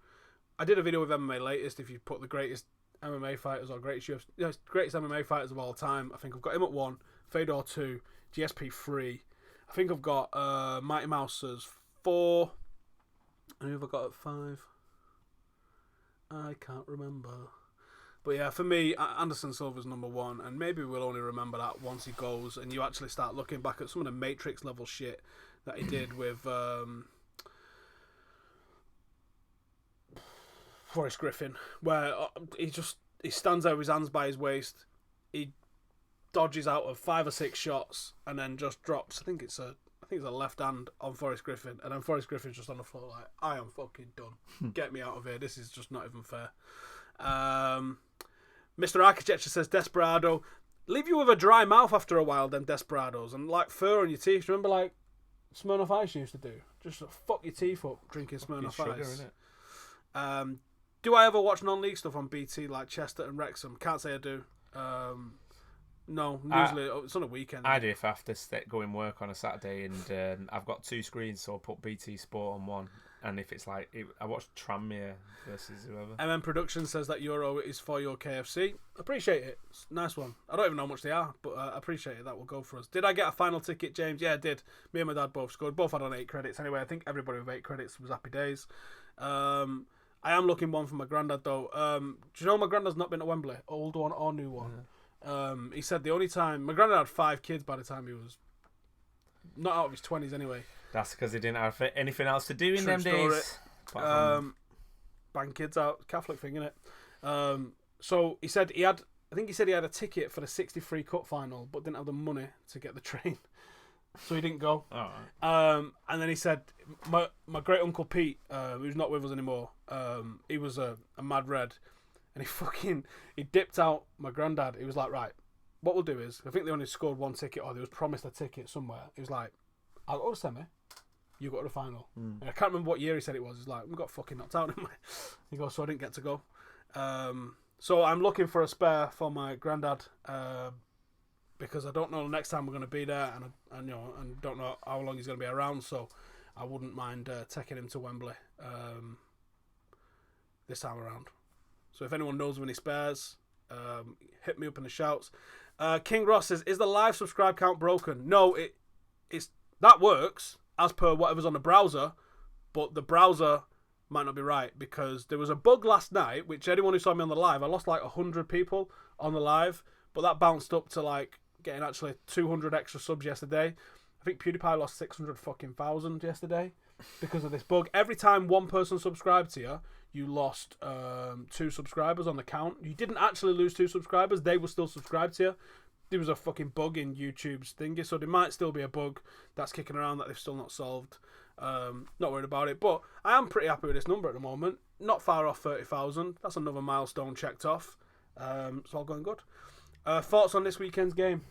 Speaker 2: I did a video with MMA Latest. If you put the greatest MMA fighters or greatest MMA fighters of all time, I think I've got him at 1, Fedor 2, GSP 3. I think I've got Mighty Mouse as 4. And who have I got at 5? I can't remember. But yeah, for me, Anderson Silva's number 1, and maybe we'll only remember that once he goes and you actually start looking back at some of the Matrix level shit that he did with Forrest Griffin, where he stands out with his hands by his waist, he dodges out of 5 or 6 shots and then just drops. I think it's a left hand on Forrest Griffin, and then Forrest Griffin's just on the floor like, I am fucking done. Get me out of here. This is just not even fair. Mr. Architecture says Desperado. Leave you with a dry mouth after a while, them Desperados, and like fur on your teeth. Remember like Smirnoff Ice used to do? Just fuck your teeth up drinking Smirnoff
Speaker 1: sugar,
Speaker 2: Ice.
Speaker 1: Innit?
Speaker 2: Do I ever watch non-league stuff on BT like Chester and Wrexham? Can't say I do. No, usually it's on a weekend.
Speaker 1: I do if I have to go in work on a Saturday and I've got 2 screens, so I'll put BT Sport on one. And if it's like, I watch Tranmere versus whoever.
Speaker 2: MM Production says that Euro is for your KFC. Appreciate it. It's a nice one. I don't even know how much they are, but I appreciate it. That will go for us. Did I get a final ticket, James? Yeah, I did. Me and my dad both scored. Both had on 8 credits. Anyway, I think everybody with 8 credits was happy days. I am looking one for my granddad, though. Do you know my granddad's not been to Wembley? Old one or new one? Yeah. He said the only time... My granddad had 5 kids by the time he was... Not out of his 20s, anyway.
Speaker 1: That's because he didn't have anything else to do in them
Speaker 2: story.
Speaker 1: days.
Speaker 2: Bang kids out. Catholic thing, innit? So he said he had... I think he said he had a ticket for the 63 Cup final, but didn't have the money to get the train. So he didn't go.
Speaker 1: Oh, right.
Speaker 2: And then he said, my great uncle Pete, who's not with us anymore, he was a mad red, and he dipped out my granddad. He was like, right, what we'll do is, I think they only scored 1 ticket, or they was promised a ticket somewhere. He was like, I'll go to semi, you go to the final. And I can't remember what year he said it was. He's like, we got fucking knocked out, didn't we? He goes, so I didn't get to go. So I'm looking for a spare for my granddad, because I don't know the next time we're going to be there, and don't know how long he's going to be around, so I wouldn't mind taking him to Wembley this time around. So if anyone knows of any spares, hit me up in the shouts. King Ross says, is the live subscribe count broken? No, it's that works as per whatever's on the browser, but the browser might not be right, because there was a bug last night, which anyone who saw me on the live, I lost like 100 people on the live, but that bounced up to like getting actually 200 extra subs yesterday. I think PewDiePie lost 600 fucking thousand yesterday because of this bug. Every time one person subscribed to you, you lost 2 subscribers on the count. You didn't actually lose 2 subscribers, they were still subscribed to you. There was a fucking bug in YouTube's thingy, so there might still be a bug that's kicking around that they've still not solved. Not worried about it, but I am pretty happy with this number at the moment. Not far off 30,000. That's another milestone checked off. It's all going good. Thoughts on this weekend's game?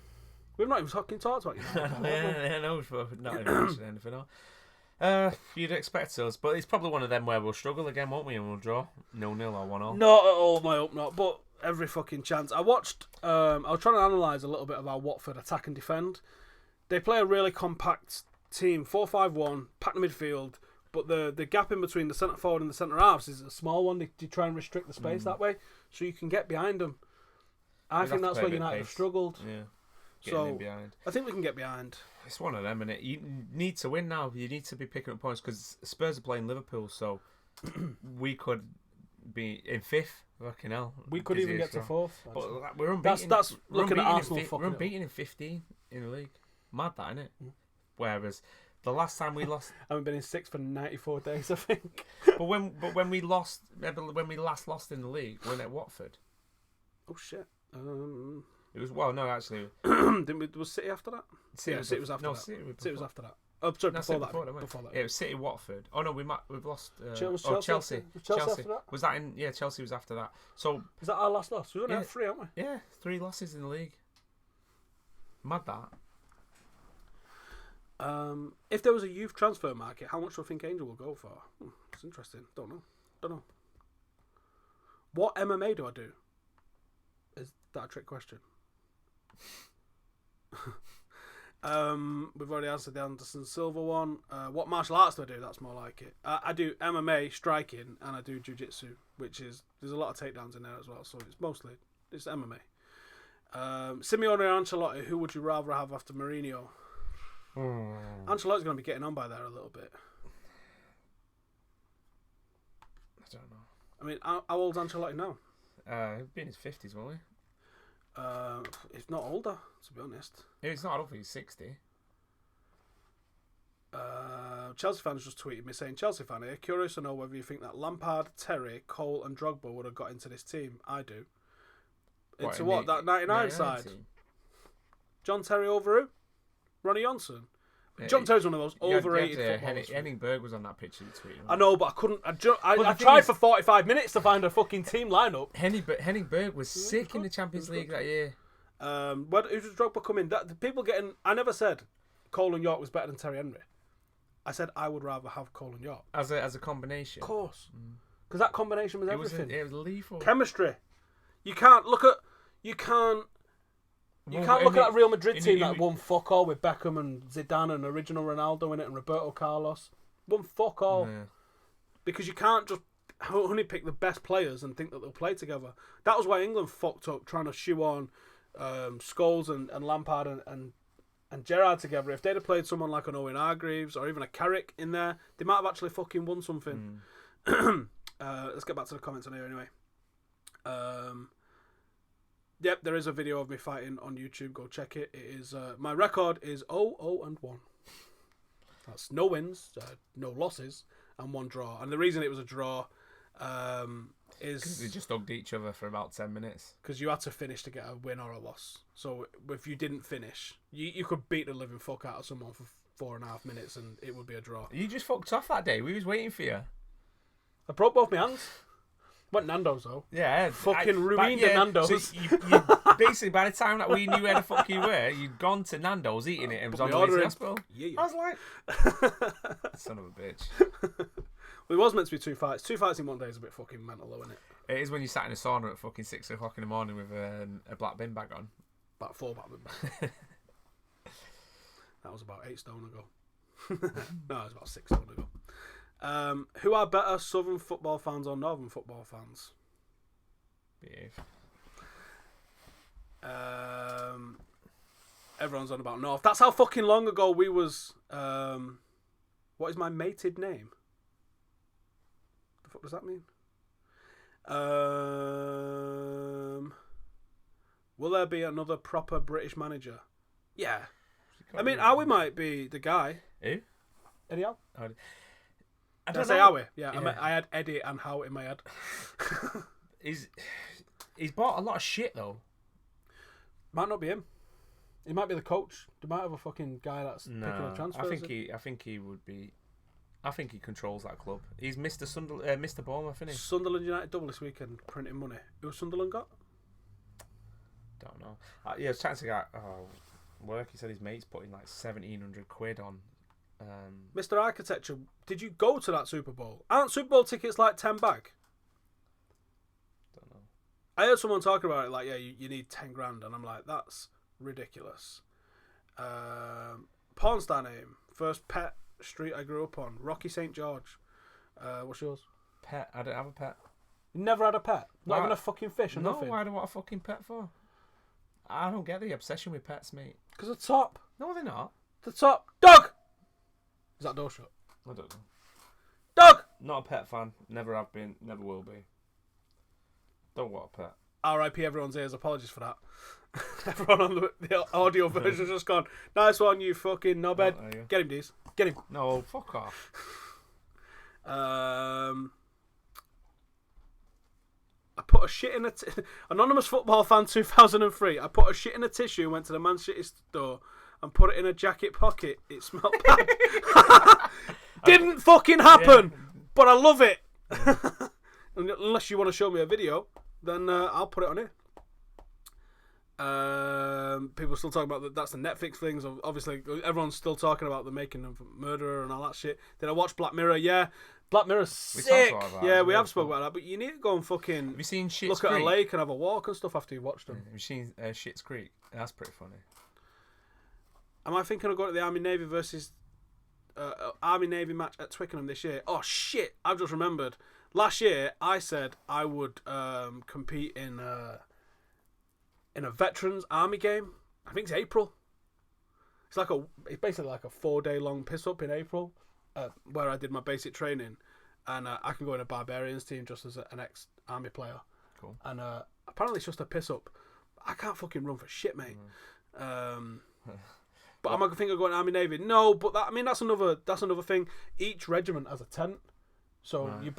Speaker 2: We've not even fucking talked about it.
Speaker 1: Yeah, no, we've not even mentioned anything else. You'd expect us, but it's probably one of them where we'll struggle again, won't we? And we'll draw 0-0 or 1-0.
Speaker 2: Not at all, my hope not. But every fucking chance. I watched. I was trying to analyse a little bit of our Watford attack and defend. They play a really compact team, 4-5-1, packed midfield. But the gap in between the centre forward and the centre halves is a small one. They try and restrict the space that way, so you can get behind them. I think that's where United have struggled.
Speaker 1: Yeah.
Speaker 2: So in behind. I think we can get behind.
Speaker 1: It's one of them, innit? You need to win now. You need to be picking up points because Spurs are playing Liverpool, so we could be in 5th. Fucking hell.
Speaker 2: We could even get to 4th.
Speaker 1: But we're unbeaten.
Speaker 2: That's looking at Arsenal.
Speaker 1: We're unbeaten in 15 in the league. Mad that, innit? Whereas the last time we lost,
Speaker 2: I haven't been in 6th for 94 days, I think.
Speaker 1: but when we last lost in the league, we were at Watford.
Speaker 2: Oh shit.
Speaker 1: It was no, actually.
Speaker 2: Was City after that? City was after that. City was after that. Oh, sorry,
Speaker 1: before
Speaker 2: that.
Speaker 1: Yeah, it was City, Watford. Oh no, we've lost.
Speaker 2: Chelsea.
Speaker 1: Chelsea.
Speaker 2: After that?
Speaker 1: Was that in? Yeah, Chelsea was after that. So
Speaker 2: is that our last loss? We only had 3, haven't we?
Speaker 1: Yeah, 3 losses in the league. Mad that.
Speaker 2: If there was a youth transfer market, how much do I think Angel will go for? It's interesting. Don't know. What MMA do I do? Is that a trick question? We've already answered the Anderson Silva one. What martial arts do I do? That's more like it. I do MMA, striking, and I do jiu-jitsu, which is, there's a lot of takedowns in there as well, so it's MMA. Simeone or Ancelotti, who would you rather have after Mourinho? Ancelotti's going to be getting on by there a little bit.
Speaker 1: I don't know.
Speaker 2: I mean, how old's Ancelotti now?
Speaker 1: He'll be in his 50s, won't he?
Speaker 2: If not older, to be honest.
Speaker 1: It's not. I don't think he's 60.
Speaker 2: Chelsea fans just tweeted me saying, Chelsea fan here, curious to know whether you think that Lampard, Terry, Cole and Drogba would have got into this team. I do. That 99 side? Team? John Terry over who? Ronnie Johnson? John Terry's one of those overrated footballers.
Speaker 1: Henning Berg was on that picture tweet.
Speaker 2: I know, but I couldn't. I tried for 45 minutes to find a fucking team lineup.
Speaker 1: Henning Berg was sick in the Champions League that year.
Speaker 2: Who does Drogba come in? The people getting. I never said Cole and York was better than Terry Henry. I said I would rather have Cole and York
Speaker 1: as a combination.
Speaker 2: Of course, because that combination was everything.
Speaker 1: It was lethal.
Speaker 2: Chemistry. You can't look at that Real Madrid team that won fuck all with Beckham and Zidane and original Ronaldo in it and Roberto Carlos. Won fuck all. Yeah. Because you can't just only pick the best players and think that they'll play together. That was why England fucked up trying to shoe on Scholes and Lampard and Gerrard together. If they'd have played someone like an Owen Hargreaves or even a Carrick in there, they might have actually fucking won something. Let's get back to the comments on here anyway. Yep, there is a video of me fighting on YouTube. Go check it. It is my record is 0-0-1. That's no wins, no losses, and 1 draw. And the reason it was a draw is
Speaker 1: because they just hugged each other for about 10 minutes.
Speaker 2: Because you had to finish to get a win or a loss. So if you didn't finish, you could beat the living fuck out of someone for 4.5 minutes, and it would be a draw.
Speaker 1: You just fucked off that day. We was waiting for you.
Speaker 2: I broke both my hands. Went Nando's though.
Speaker 1: Yeah,
Speaker 2: fucking ruined the Nando's.
Speaker 1: So you basically, by the time that we knew where the fuck you were, you'd gone to Nando's eating it and was on the way to the hospital.
Speaker 2: Yeah.
Speaker 1: I was like, son of a bitch.
Speaker 2: Well, it was meant to be 2 fights. 2 fights in one day is a bit fucking mental, though, isn't it?
Speaker 1: It is when you sat in a sauna at fucking 6 o'clock in the morning with a black bin bag on.
Speaker 2: About 4 black bin bags. That was about 8 stone ago. No, it was about 6 stone ago. Who are better, Southern football fans or Northern football fans?
Speaker 1: Behave.
Speaker 2: Everyone's on about North. That's how fucking long ago we was. What is my mated name? The fuck does that mean? Will there be another proper British manager? Yeah. I mean, Howie might be the guy.
Speaker 1: Who?
Speaker 2: Eddie Howe.
Speaker 1: I
Speaker 2: Did I say Howie? Yeah, I had Eddie and Howe in my head.
Speaker 1: He's bought a lot of shit though.
Speaker 2: Might not be him. He might be the coach. They might have a fucking guy that's picking up transfers.
Speaker 1: I think he would be. I think he controls that club. He's Mr. Bournemouth, isn't he?
Speaker 2: Sunderland United double this weekend, printing money. Who Sunderland got?
Speaker 1: Don't know. Yeah, I was chatting to a guy. Work. He said his mate's putting like 1,700 quid on.
Speaker 2: Mr. Architecture, did you go to that Super Bowl? Aren't Super Bowl tickets like 10 bag?
Speaker 1: Don't know.
Speaker 2: I heard someone talking about it like, yeah, you need 10 grand, and I'm like, that's ridiculous. Porn star name, first pet street I grew up on, Rocky St. George. What's yours?
Speaker 1: Pet? I don't have a pet.
Speaker 2: You never had a pet? Not even a fucking fish or nothing?
Speaker 1: No, why do I want a fucking pet for? I don't get the obsession with pets, mate.
Speaker 2: Because the top.
Speaker 1: No, they're not.
Speaker 2: The top. Dog! Is that door shut?
Speaker 1: I don't know.
Speaker 2: Dog!
Speaker 1: Not a pet fan. Never have been. Never will be. Don't want a pet.
Speaker 2: R.I.P. everyone's ears. Apologies for that. Everyone on the audio version's just gone, nice one, you fucking knobhead. Get him, Deez. Get him.
Speaker 1: No, fuck off.
Speaker 2: I put a shit in Anonymous Football Fan 2003. I put a shit in a tissue and went to the Man City store and put it in a jacket pocket. It smelled bad. Didn't fucking happen, but I love it. Unless you want to show me a video, then I'll put it on here. People are still talking about that's the Netflix things. Obviously, everyone's still talking about the making of Murderer and all that shit. Did I watch Black Mirror? Yeah. Black Mirror's sick. Yeah, we have spoken about that, but you need to go and fucking
Speaker 1: have you seen Schitt's
Speaker 2: look
Speaker 1: Creek?
Speaker 2: At a lake and have a walk and stuff after you've watched them.
Speaker 1: Have you seen Schitt's Creek? That's pretty funny.
Speaker 2: Am I thinking of going to the Army Navy versus Army Navy match at Twickenham this year? Oh shit! I've just remembered. Last year I said I would compete in a veterans army game. I think it's April. It's basically like a 4-day long piss up in April. Where I did my basic training, and I can go in a barbarians team just as an ex-army player.
Speaker 1: Cool.
Speaker 2: And apparently it's just a piss up. I can't fucking run for shit, mate. But am I thinking of going Army Navy? No, but that's another thing. Each regiment has a tent, so you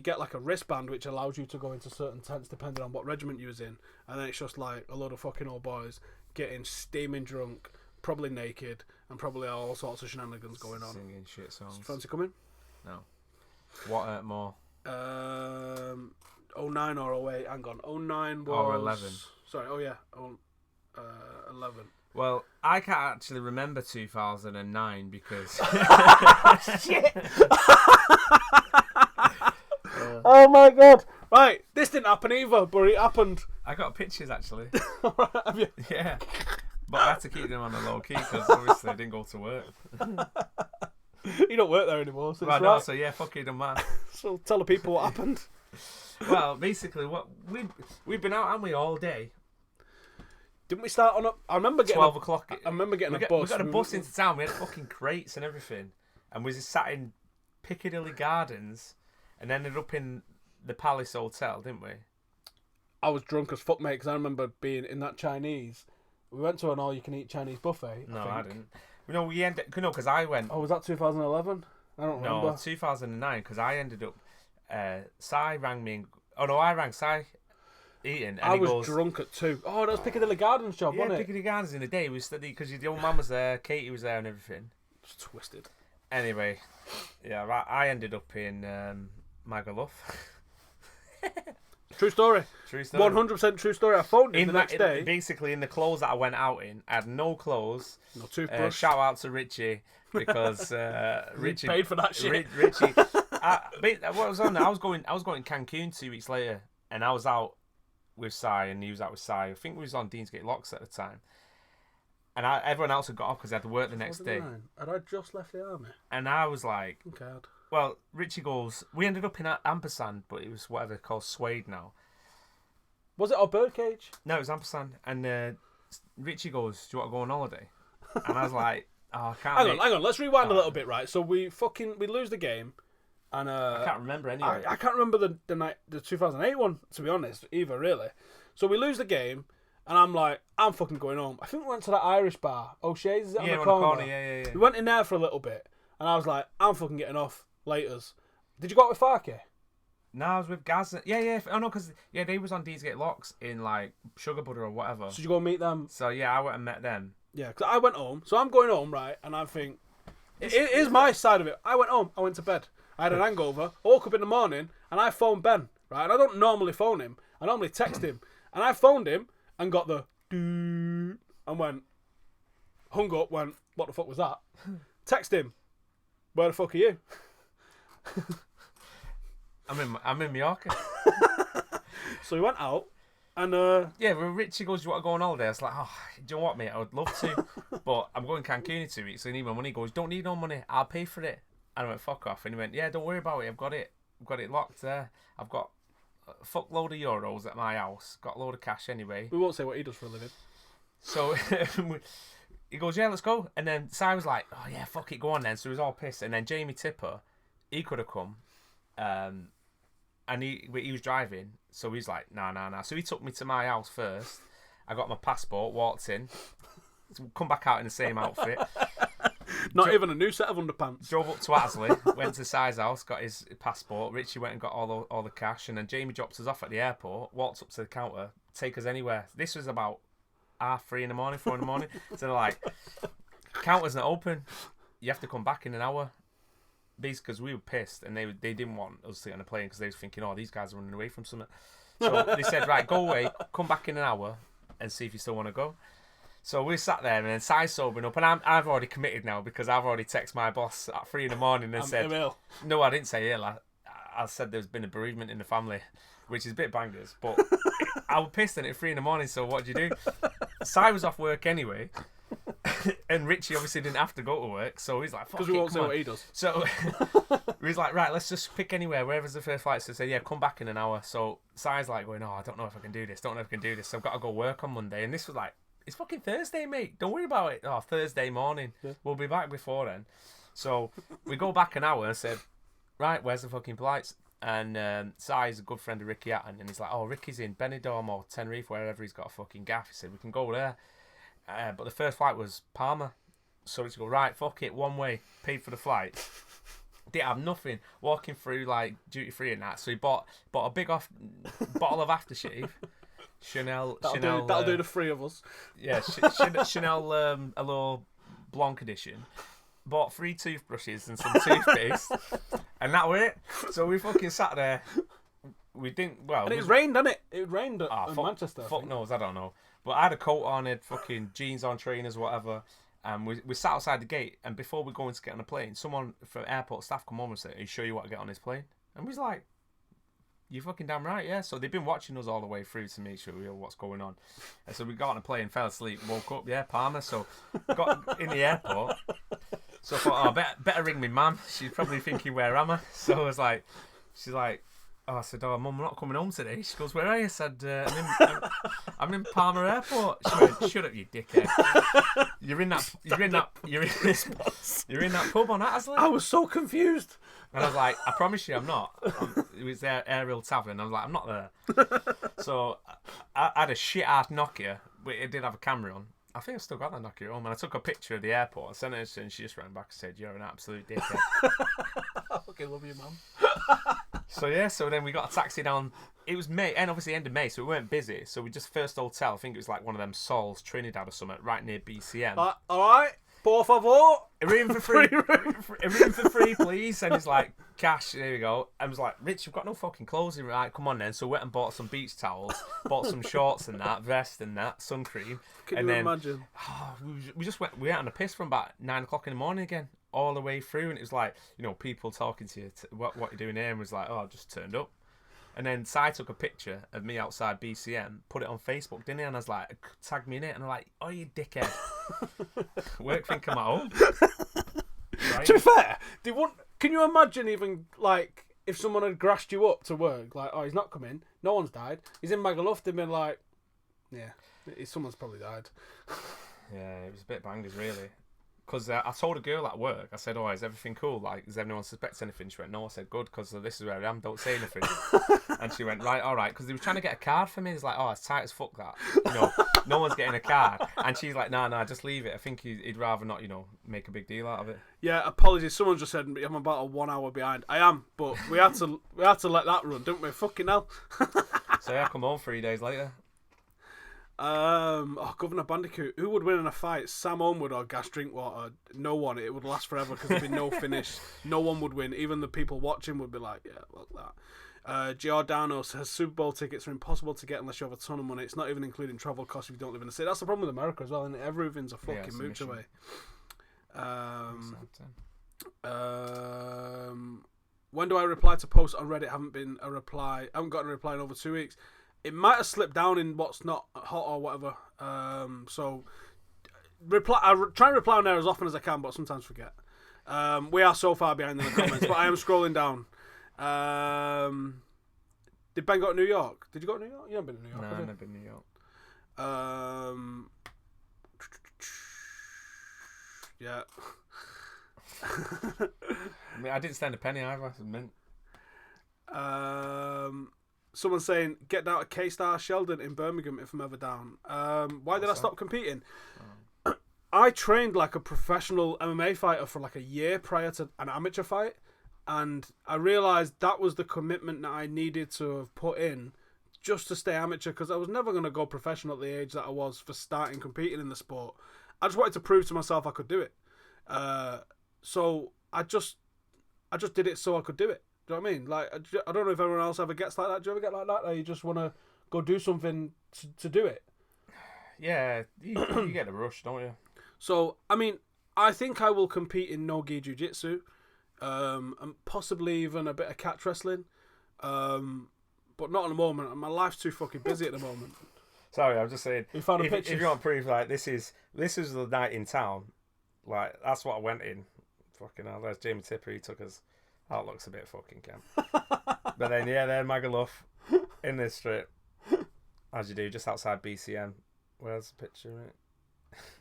Speaker 2: get like a wristband which allows you to go into certain tents depending on what regiment you was in, and then it's just like a load of fucking old boys getting steaming drunk, probably naked, and probably all sorts of shenanigans going on.
Speaker 1: Singing shit songs.
Speaker 2: Fancy coming?
Speaker 1: No. What more?
Speaker 2: 09 or 08. Hang on. 09 was...
Speaker 1: Or 11.
Speaker 2: Sorry, 11.
Speaker 1: Well, I can't actually remember 2009 because...
Speaker 2: Shit! Oh my god! Right, this didn't happen either, but it happened.
Speaker 1: I got pictures actually.
Speaker 2: Have you?
Speaker 1: Yeah. But I had to keep them on the low key because obviously I didn't go to work.
Speaker 2: You don't work there anymore, so
Speaker 1: right, no, so yeah, fuck it, don't matter.
Speaker 2: So tell the people what happened.
Speaker 1: Well, basically, what we've been out, haven't we, all day?
Speaker 2: Didn't we start on a... I remember getting
Speaker 1: 12 o'clock.
Speaker 2: I remember getting a bus.
Speaker 1: We got a bus into town. We had fucking crates and everything, and we just sat in Piccadilly Gardens, and ended up in the Palace Hotel, didn't we?
Speaker 2: I was drunk as fuck, mate, because I remember being in that Chinese. We went to an all-you-can-eat Chinese buffet.
Speaker 1: No, I didn't. No, because I went.
Speaker 2: Oh, was that 2011? I don't remember.
Speaker 1: No, 2009, because I ended up. Sai rang me. I rang Sai eating. And
Speaker 2: I was
Speaker 1: goes,
Speaker 2: drunk at 2. Oh, that was Piccadilly Gardens job, wasn't it?
Speaker 1: Piccadilly Gardens in the day. We studied because the old man was there, Katie was there, and everything.
Speaker 2: It's twisted.
Speaker 1: Anyway, yeah, I ended up in Magaluf.
Speaker 2: True story. 100% true story. I phoned him the next day.
Speaker 1: Basically, in the clothes that I went out in, I had no clothes.
Speaker 2: No toothbrush.
Speaker 1: Shout out to Richie because Richie
Speaker 2: paid for that shit.
Speaker 1: Richie. What was on there? I was going Cancun 2 weeks later, and I was out with Sai, and he was out with Sai. I think we was on Deansgate Locks at the time, and everyone else had got off because they had to work the next day.
Speaker 2: Had I just left the army?
Speaker 1: And I was like,
Speaker 2: okay.
Speaker 1: Well, Richie goes, we ended up in ampersand, but it was whatever called suede now.
Speaker 2: Was it our birdcage?
Speaker 1: No, it was ampersand. And Richie goes, do you want to go on holiday? And I was like, oh, I can't.
Speaker 2: Hang on. Let's rewind a little bit, right? So we lose the game. And
Speaker 1: I can't remember anyway.
Speaker 2: I can't remember the 2008 one, to be honest, either, really. So we lose the game, and I'm like, I'm fucking going home. I think we went to that Irish bar. O'Shea's, is it on the corner?
Speaker 1: Yeah.
Speaker 2: We went in there for a little bit, and I was like, I'm fucking getting off. Laters. Did you go out with Farkey?
Speaker 1: No, I was with Gaz. Yeah. Oh no, because they was on Deesgate Locks in like Sugar Butter or whatever.
Speaker 2: So did you go meet them?
Speaker 1: So yeah, I went and met them.
Speaker 2: Yeah, because I went home. So I'm going home, right? And I think it is my side of it. I went home. I went to bed. I had an hangover. I woke up in the morning, and I phoned Ben. Right, and I don't normally phone him. I normally text him. And I phoned him and got the doo and went, hung up. Went, what the fuck was that? Text him. Where the fuck are you?
Speaker 1: I'm in Mallorca.
Speaker 2: So we went out, and
Speaker 1: yeah, when Richie goes, "Do you want to go on holiday?" I was like, "Oh, do you know what, mate? I would love to, but I'm going Cancun in 2 weeks, so I need my money." He goes, "Don't need no money. I'll pay for it." And I went, "Fuck off." And he went, "Yeah, don't worry about it. I've got it locked there. I've got a fuckload of euros at my house. Got a load of cash anyway."
Speaker 2: We won't say what he does for a living.
Speaker 1: So he goes, "Yeah, let's go." And then Si was like, "Oh yeah, fuck it, go on then." So he was all pissed. And then Jamie Tipper, he could have come. And he was driving, so he's like, nah. So he took me to my house first. I got my passport, walked in, come back out in the same outfit.
Speaker 2: Not even a new set of underpants.
Speaker 1: Drove up to Asley, went to Si's house, got his passport. Richie went and got all the cash, and then Jamie dropped us off at the airport, walked up to the counter, take us anywhere. This was about 3:30 in the morning, 4 in the morning. So they're like, counter's not open. You have to come back in an hour. Basically, because we were pissed, and they didn't want us to get on a plane because they was thinking, oh, these guys are running away from something. So they said, right, go away, come back in an hour, and see if you still want to go. So we sat there, and then Si's sobering up, and I've already committed now because I've already texted my boss at 3 in the morning and said, no, I didn't say ill. I said there's been a bereavement in the family, which is a bit bangers, but I was pissed at 3 in the morning. So what did you do? Si was off work anyway. And Richie obviously didn't have to go to work, so he's like, fuck it,
Speaker 2: because we won't say what he does.
Speaker 1: So he's like, right, let's just pick anywhere, wherever's the first flight. So I said, yeah, come back in an hour. So Si's like going, oh, I don't know if I can do this, so I've got to go work on Monday. And this was like, it's fucking Thursday, mate, don't worry about it. Oh, Thursday morning, we'll be back before then. So we go back an hour and said, right, where's the fucking flights? And Si's a good friend of Ricky Hatton, and he's like, oh, Ricky's in Benidorm or Tenerife, wherever he's got a fucking gaff. He said, we can go there. But the first flight was Palma. So we just go, right, fuck it, one way, paid for the flight. Didn't have nothing. Walking through like duty free and that. So he bought a big bottle of aftershave. Chanel.
Speaker 2: That'll do the three of us.
Speaker 1: Yeah, Chanel Allure Blanc edition. Bought 3 toothbrushes and some toothpaste. And that was it. So we fucking sat there. We didn't, well.
Speaker 2: And it rained, didn't it? It rained in Manchester.
Speaker 1: Fuck knows, I don't know. But I had a coat on, I had fucking jeans on, trainers, whatever. And we sat outside the gate, and before we go in to get on a plane, someone from airport staff come over and said, are you sure you want to get on this plane? And we was like, you fucking damn right, yeah. So they've been watching us all the way through to make sure we know what's going on. And so we got on a plane, fell asleep, woke up, yeah, Palmer. So got in the airport. So I thought, oh, better ring me mum. She's probably thinking, where am I? So I was like, she's like, I said, oh, Mum, I'm not coming home today. She goes, where are you? I said, I'm in Palmer Airport. She went, shut up, you dickhead. You're in that pub on Attersley.
Speaker 2: I was so confused.
Speaker 1: And I was like, I promise you I'm not. It was their Aerial Tavern. I was like, I'm not there. So I had a shit-ass Nokia, but it did have a camera on. I think I've still got that Nokia at home. And I took a picture of the airport. I sent it to her, and she just ran back and said, you're an absolute dickhead.
Speaker 2: I fucking love you, Mum.
Speaker 1: So then we got a taxi down. It was May, and obviously end of May, so we weren't busy. So we just first hotel, I think it was like one of them Sols, Trinidad or something, right near BCM.
Speaker 2: Alright, por favor.
Speaker 1: A room for free. A room for free, please. And he's like, cash, there we go. I was like, Rich, you've got no fucking clothes in, right? Come on then. So we went and bought some beach towels, bought some shorts and that, vest and that, sun cream.
Speaker 2: Can you imagine?
Speaker 1: We went on a piss from about 9 o'clock in the morning again, all the way through. And it was like, people talking to you, what you're doing here, and was like, oh, I just turned up. And then Si took a picture of me outside BCM, put it on Facebook, didn't he? And I was like, tag me in it. And I'm like, oh, you dickhead. Work think I'm at home. Right?
Speaker 2: To be fair, can you imagine even, like, if someone had grassed you up to work, like, oh, he's not coming, no one's died, he's in Magaluf, they'd been like, yeah, someone's probably died.
Speaker 1: Yeah, it was a bit bangers, really. because I told a girl at work, I said, "Oh, is everything cool? Like, does anyone suspect anything?" She went, "No." I said, "Good, because this is where I am. Don't say anything." And she went, "Right, all right," because they were trying to get a card for me. It's like, "Oh, it's tight as fuck that. No one's getting a card." And she's like, "Nah, just leave it. I think he'd rather not, make a big deal out of it."
Speaker 2: Yeah, apologies. Someone just said I'm about a 1 hour behind. I am, but we had to let that run, didn't we? Fucking hell.
Speaker 1: So yeah, I come home 3 days later.
Speaker 2: Governor Bandicoot. Who would win in a fight, Sam Homewood or Gas Drinkwater? No one. It would last forever because there'd be no finish. No one would win. Even the people watching would be like, yeah, look that. Giordano says Super Bowl tickets are impossible to get unless you have a ton of money. It's not even including travel costs if you don't live in the city. That's the problem with America as well, isn't it? Everything's a fucking mooch away. When do I reply to posts on Reddit? Haven't gotten a reply in over 2 weeks. It might have slipped down in what's not hot or whatever. So reply. I try and reply on there as often as I can, but sometimes forget. We are so far behind in the comments, but I am scrolling down. Did Ben go to New York? Did you go to New York? You haven't been to New York.
Speaker 1: No, I've never been to New York.
Speaker 2: Yeah.
Speaker 1: I mean, I didn't stand a penny either. I meant.
Speaker 2: Someone saying, get down to K-Star Sheldon in Birmingham if I'm ever down. Why did I stop competing? Oh. I trained like a professional MMA fighter for like a year prior to an amateur fight. And I realised that was the commitment that I needed to have put in just to stay amateur, because I was never going to go professional at the age that I was for starting competing in the sport. I just wanted to prove to myself I could do it. So I just did it so I could do it. Do you know what I mean? Like, I don't know if everyone else ever gets like that. Do you ever get like that? Or you just want to go do something to do it?
Speaker 1: Yeah, you get a rush, don't you?
Speaker 2: So, I mean, I think I will compete in no-gi jiu-jitsu, and possibly even a bit of catch wrestling, but not at the moment. My life's too fucking busy at the moment.
Speaker 1: Sorry, I'm just saying.
Speaker 2: You found a picture?
Speaker 1: If you want proof, like, this is the night in town. Like, that's what I went in. Fucking hell, there's Jamie Tipper. He took us. That looks a bit fucking camp. But then, yeah, there Magaluf in this strip, as you do, just outside BCM. Where's the picture, mate?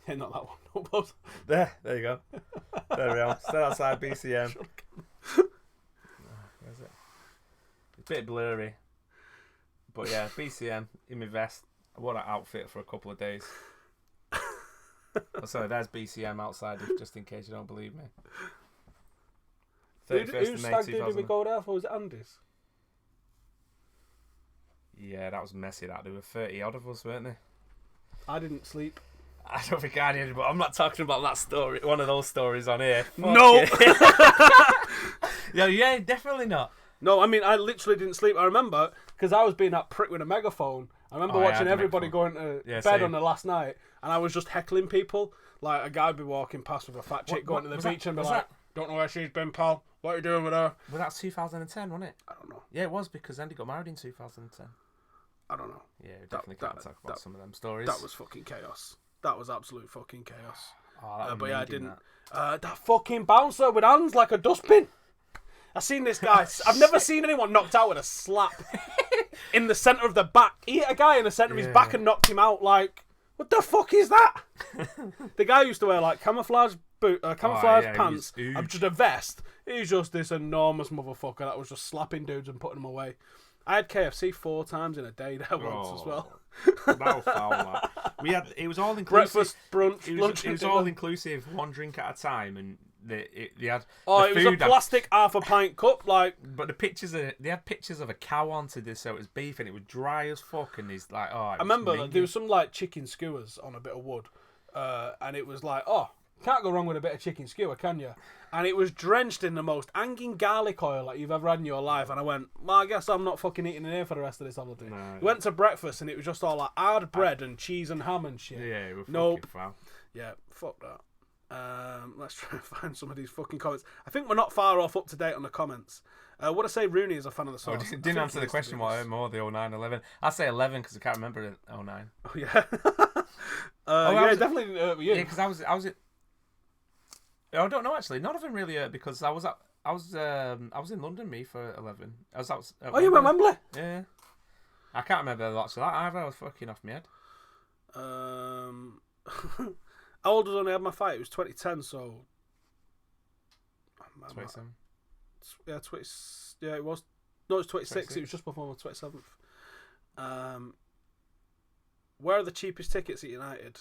Speaker 2: Yeah, not that one. No, both.
Speaker 1: There you go. There we are. Still outside BCM. Where's it? It's a bit blurry. But yeah, BCM in my vest. I wore that outfit for a couple of days. So there's BCM outside, just in case you don't believe me. 31st
Speaker 2: Whose
Speaker 1: of May
Speaker 2: stag do we go there for? Was it Andy's?
Speaker 1: Yeah, that was messy. There were 30 odd of us, weren't there?
Speaker 2: I didn't sleep.
Speaker 1: I don't think I did, but I'm not talking about that story. One of those stories on here.
Speaker 2: No.
Speaker 1: Yeah, definitely not.
Speaker 2: No, I mean, I literally didn't sleep. I remember, because I was being that prick with a megaphone. I remember watching everybody going to bed on the last night, and I was just heckling people. Like, a guy would be walking past with a fat chick going to the beach and be like, don't know where she's been, pal. What are you doing with her?
Speaker 1: Well, that's 2010, wasn't it?
Speaker 2: I don't know.
Speaker 1: Yeah, it was, because Andy got married in 2010.
Speaker 2: I don't know.
Speaker 1: Yeah, we definitely can't talk about some of them stories.
Speaker 2: That was fucking chaos. That was absolute fucking chaos.
Speaker 1: Oh,
Speaker 2: but yeah, I didn't. That fucking bouncer with hands like a dustbin. I seen this guy. I've never seen anyone knocked out with a slap in the centre of the back. He hit a guy in the centre of his back and knocked him out. Like, what the fuck is that? The guy used to wear like camouflage pants and just a vest. He's just this enormous motherfucker that was just slapping dudes and putting them away. I had KFC 4 times in a day there once as well.
Speaker 1: That was foul, man. It was all inclusive.
Speaker 2: Breakfast, brunch, lunch.
Speaker 1: It was all inclusive, one drink at a time, and they had.
Speaker 2: It was a plastic half a pint cup, like.
Speaker 1: But they had pictures of a cow onto this, so it was beef, and it was dry as fuck, and he's like, I
Speaker 2: remember there was some like chicken skewers on a bit of wood, and it was like, can't go wrong with a bit of chicken skewer, can you? And it was drenched in the most hanging garlic oil that you've ever had in your life. And I went, well, I guess I'm not fucking eating in here for the rest of this holiday. No. Went to breakfast and it was just all like hard bread and cheese and ham and shit.
Speaker 1: Yeah, we're fucking foul.
Speaker 2: Yeah, fuck that. Let's try and find some of these fucking comments. I think we're not far off up to date on the comments. Would I say Rooney is a fan of the sauce?
Speaker 1: Didn't answer the question what I heard more, the 09-11. I say 11 because I can't remember the 09.
Speaker 2: Oh, yeah. Yeah, definitely didn't hurt with you.
Speaker 1: Yeah, because I was I don't know actually. None of them really hurt because I was in London for 11. I was out.
Speaker 2: You went Wembley?
Speaker 1: Yeah. I can't remember lots of that either. I was fucking off my head.
Speaker 2: How old was I when I had my fight? It was 2010, so...
Speaker 1: 27.
Speaker 2: Yeah, 20... Yeah, it was. No, it was 26.
Speaker 1: 26.
Speaker 2: It was just before my 27th. Where are the cheapest tickets at United?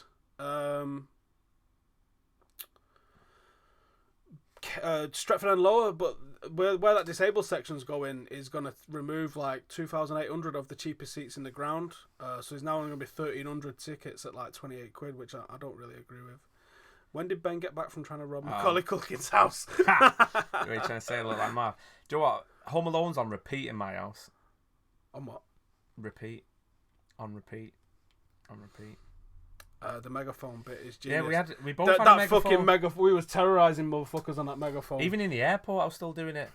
Speaker 2: Stretford and Lower, but where that disabled section's going is going to remove like 2,800 of the cheapest seats in the ground. So it's now only going to be 1,300 tickets at like 28 quid, which I don't really agree with. When did Ben get back from trying to rob Macaulay Culkin's house?
Speaker 1: You're trying to say a little like Marv. Do you know what? Home Alone's on repeat in my house.
Speaker 2: On what?
Speaker 1: Repeat. On repeat. On repeat.
Speaker 2: The megaphone bit is genius.
Speaker 1: Yeah, we both had a megaphone.
Speaker 2: Fucking megaphone. We was terrorising motherfuckers on that megaphone.
Speaker 1: Even in the airport, I was still doing it.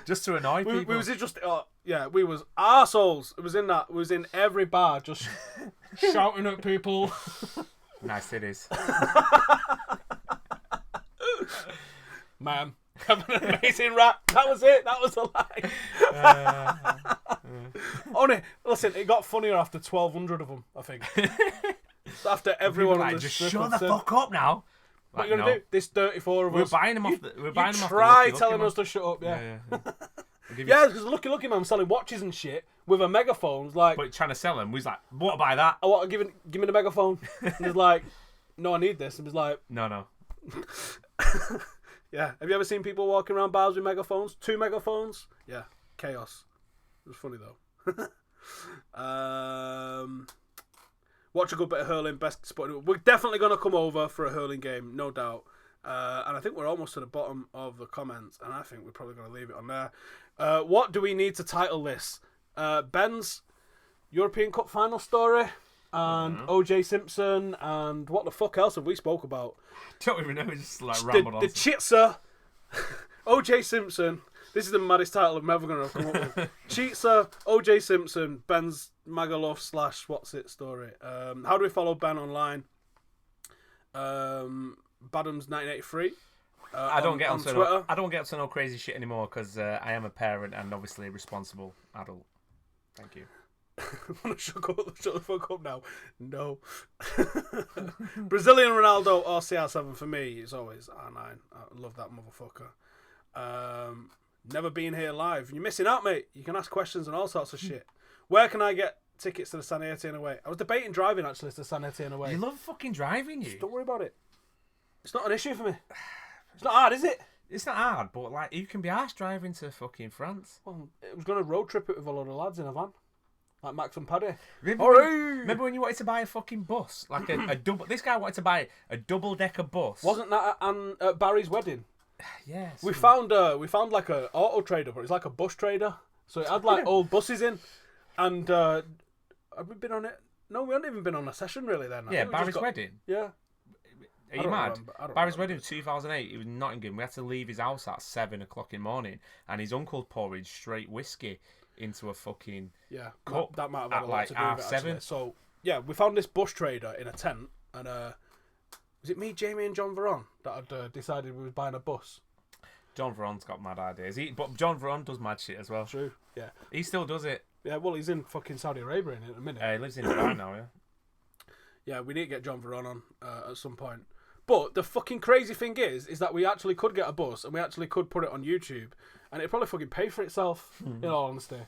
Speaker 1: Just to annoy people.
Speaker 2: We was just we was arseholes. It was in that. It was in every bar, just shouting at people.
Speaker 1: Nice titties.
Speaker 2: Man, have an amazing rap. That was it. That was the line. Only listen, it got funnier after 1,200 of them. I think. After everyone on the
Speaker 1: just
Speaker 2: strip
Speaker 1: shut the fuck up now.
Speaker 2: What are you gonna do? This 34 of us.
Speaker 1: We're buying them off. We're buying them off.
Speaker 2: Try telling us to shut up. Yeah. Yeah, because lucky man selling watches and shit with a megaphone. Like,
Speaker 1: but trying to sell them, we was like, "What buy that?"
Speaker 2: I want to give me the megaphone. And he's like, "No, I need this." And he's like,
Speaker 1: "No."
Speaker 2: Yeah. Have you ever seen people walking around bars with megaphones? 2 megaphones? Yeah. Chaos. It was funny though. Watch a good bit of hurling. Best spot. We're definitely going to come over for a hurling game, no doubt. And I think we're almost to the bottom of the comments, and I think we're probably going to leave it on there. What do we need to title this? Ben's European Cup final story, and OJ Simpson, and what the fuck else have we spoke about?
Speaker 1: Don't even know. Just like rambled on.
Speaker 2: The Chizza, OJ Simpson. This is the maddest title I'm ever going to come up with. Chizza, OJ Simpson, Ben's Magaluf / what's it story. How do we follow Ben online? Badham's 1983.
Speaker 1: I don't get
Speaker 2: on Twitter.
Speaker 1: I don't get up to no crazy shit anymore because I am a parent and obviously a responsible adult. Thank you.
Speaker 2: I'm gonna shut the fuck up now. No. Brazilian Ronaldo or CR7 for me is always R9. I love that motherfucker. Never been here live. You're missing out, mate. You can ask questions and all sorts of shit. Where can I get tickets to the San Etienne away? I was debating driving actually to San Etienne away.
Speaker 1: You love fucking driving, you.
Speaker 2: Just don't worry about it. It's not an issue for me. It's not hard, is it?
Speaker 1: It's not hard, but like you can be arsed driving to fucking France.
Speaker 2: Well, it was going to road trip it with a lot of lads in a van. Like Max and Paddy.
Speaker 1: Remember when you wanted to buy a fucking bus? Like a double... This guy wanted to buy a double-decker bus.
Speaker 2: Wasn't that at Barry's wedding?
Speaker 1: Yes.
Speaker 2: We found like a auto trader, but it's like a bus trader. So it had like old buses in. And have we been on it? No, we haven't even been on a session really then.
Speaker 1: Yeah, Barry's wedding.
Speaker 2: Yeah.
Speaker 1: Are you mad? Barry's wedding was 2008. He was in Nottingham. We had to leave his house at 7 o'clock in the morning, and his uncle poured straight whiskey into a fucking cup.
Speaker 2: That might have had a lot
Speaker 1: like
Speaker 2: to do with it, actually. So yeah, we found this bus trader in a tent, and was it me, Jamie, and John Veron that had decided we was buying a bus?
Speaker 1: John Veron's got mad ideas. But John Veron does mad shit as well.
Speaker 2: True. Yeah.
Speaker 1: He still does it.
Speaker 2: Yeah. Well, he's in fucking Saudi Arabia in a minute.
Speaker 1: He lives in Dubai now. Yeah.
Speaker 2: Yeah, we need to get John Veron on at some point. But the fucking crazy thing is that we actually could get a bus and we actually could put it on YouTube and it'd probably fucking pay for itself, in all honesty.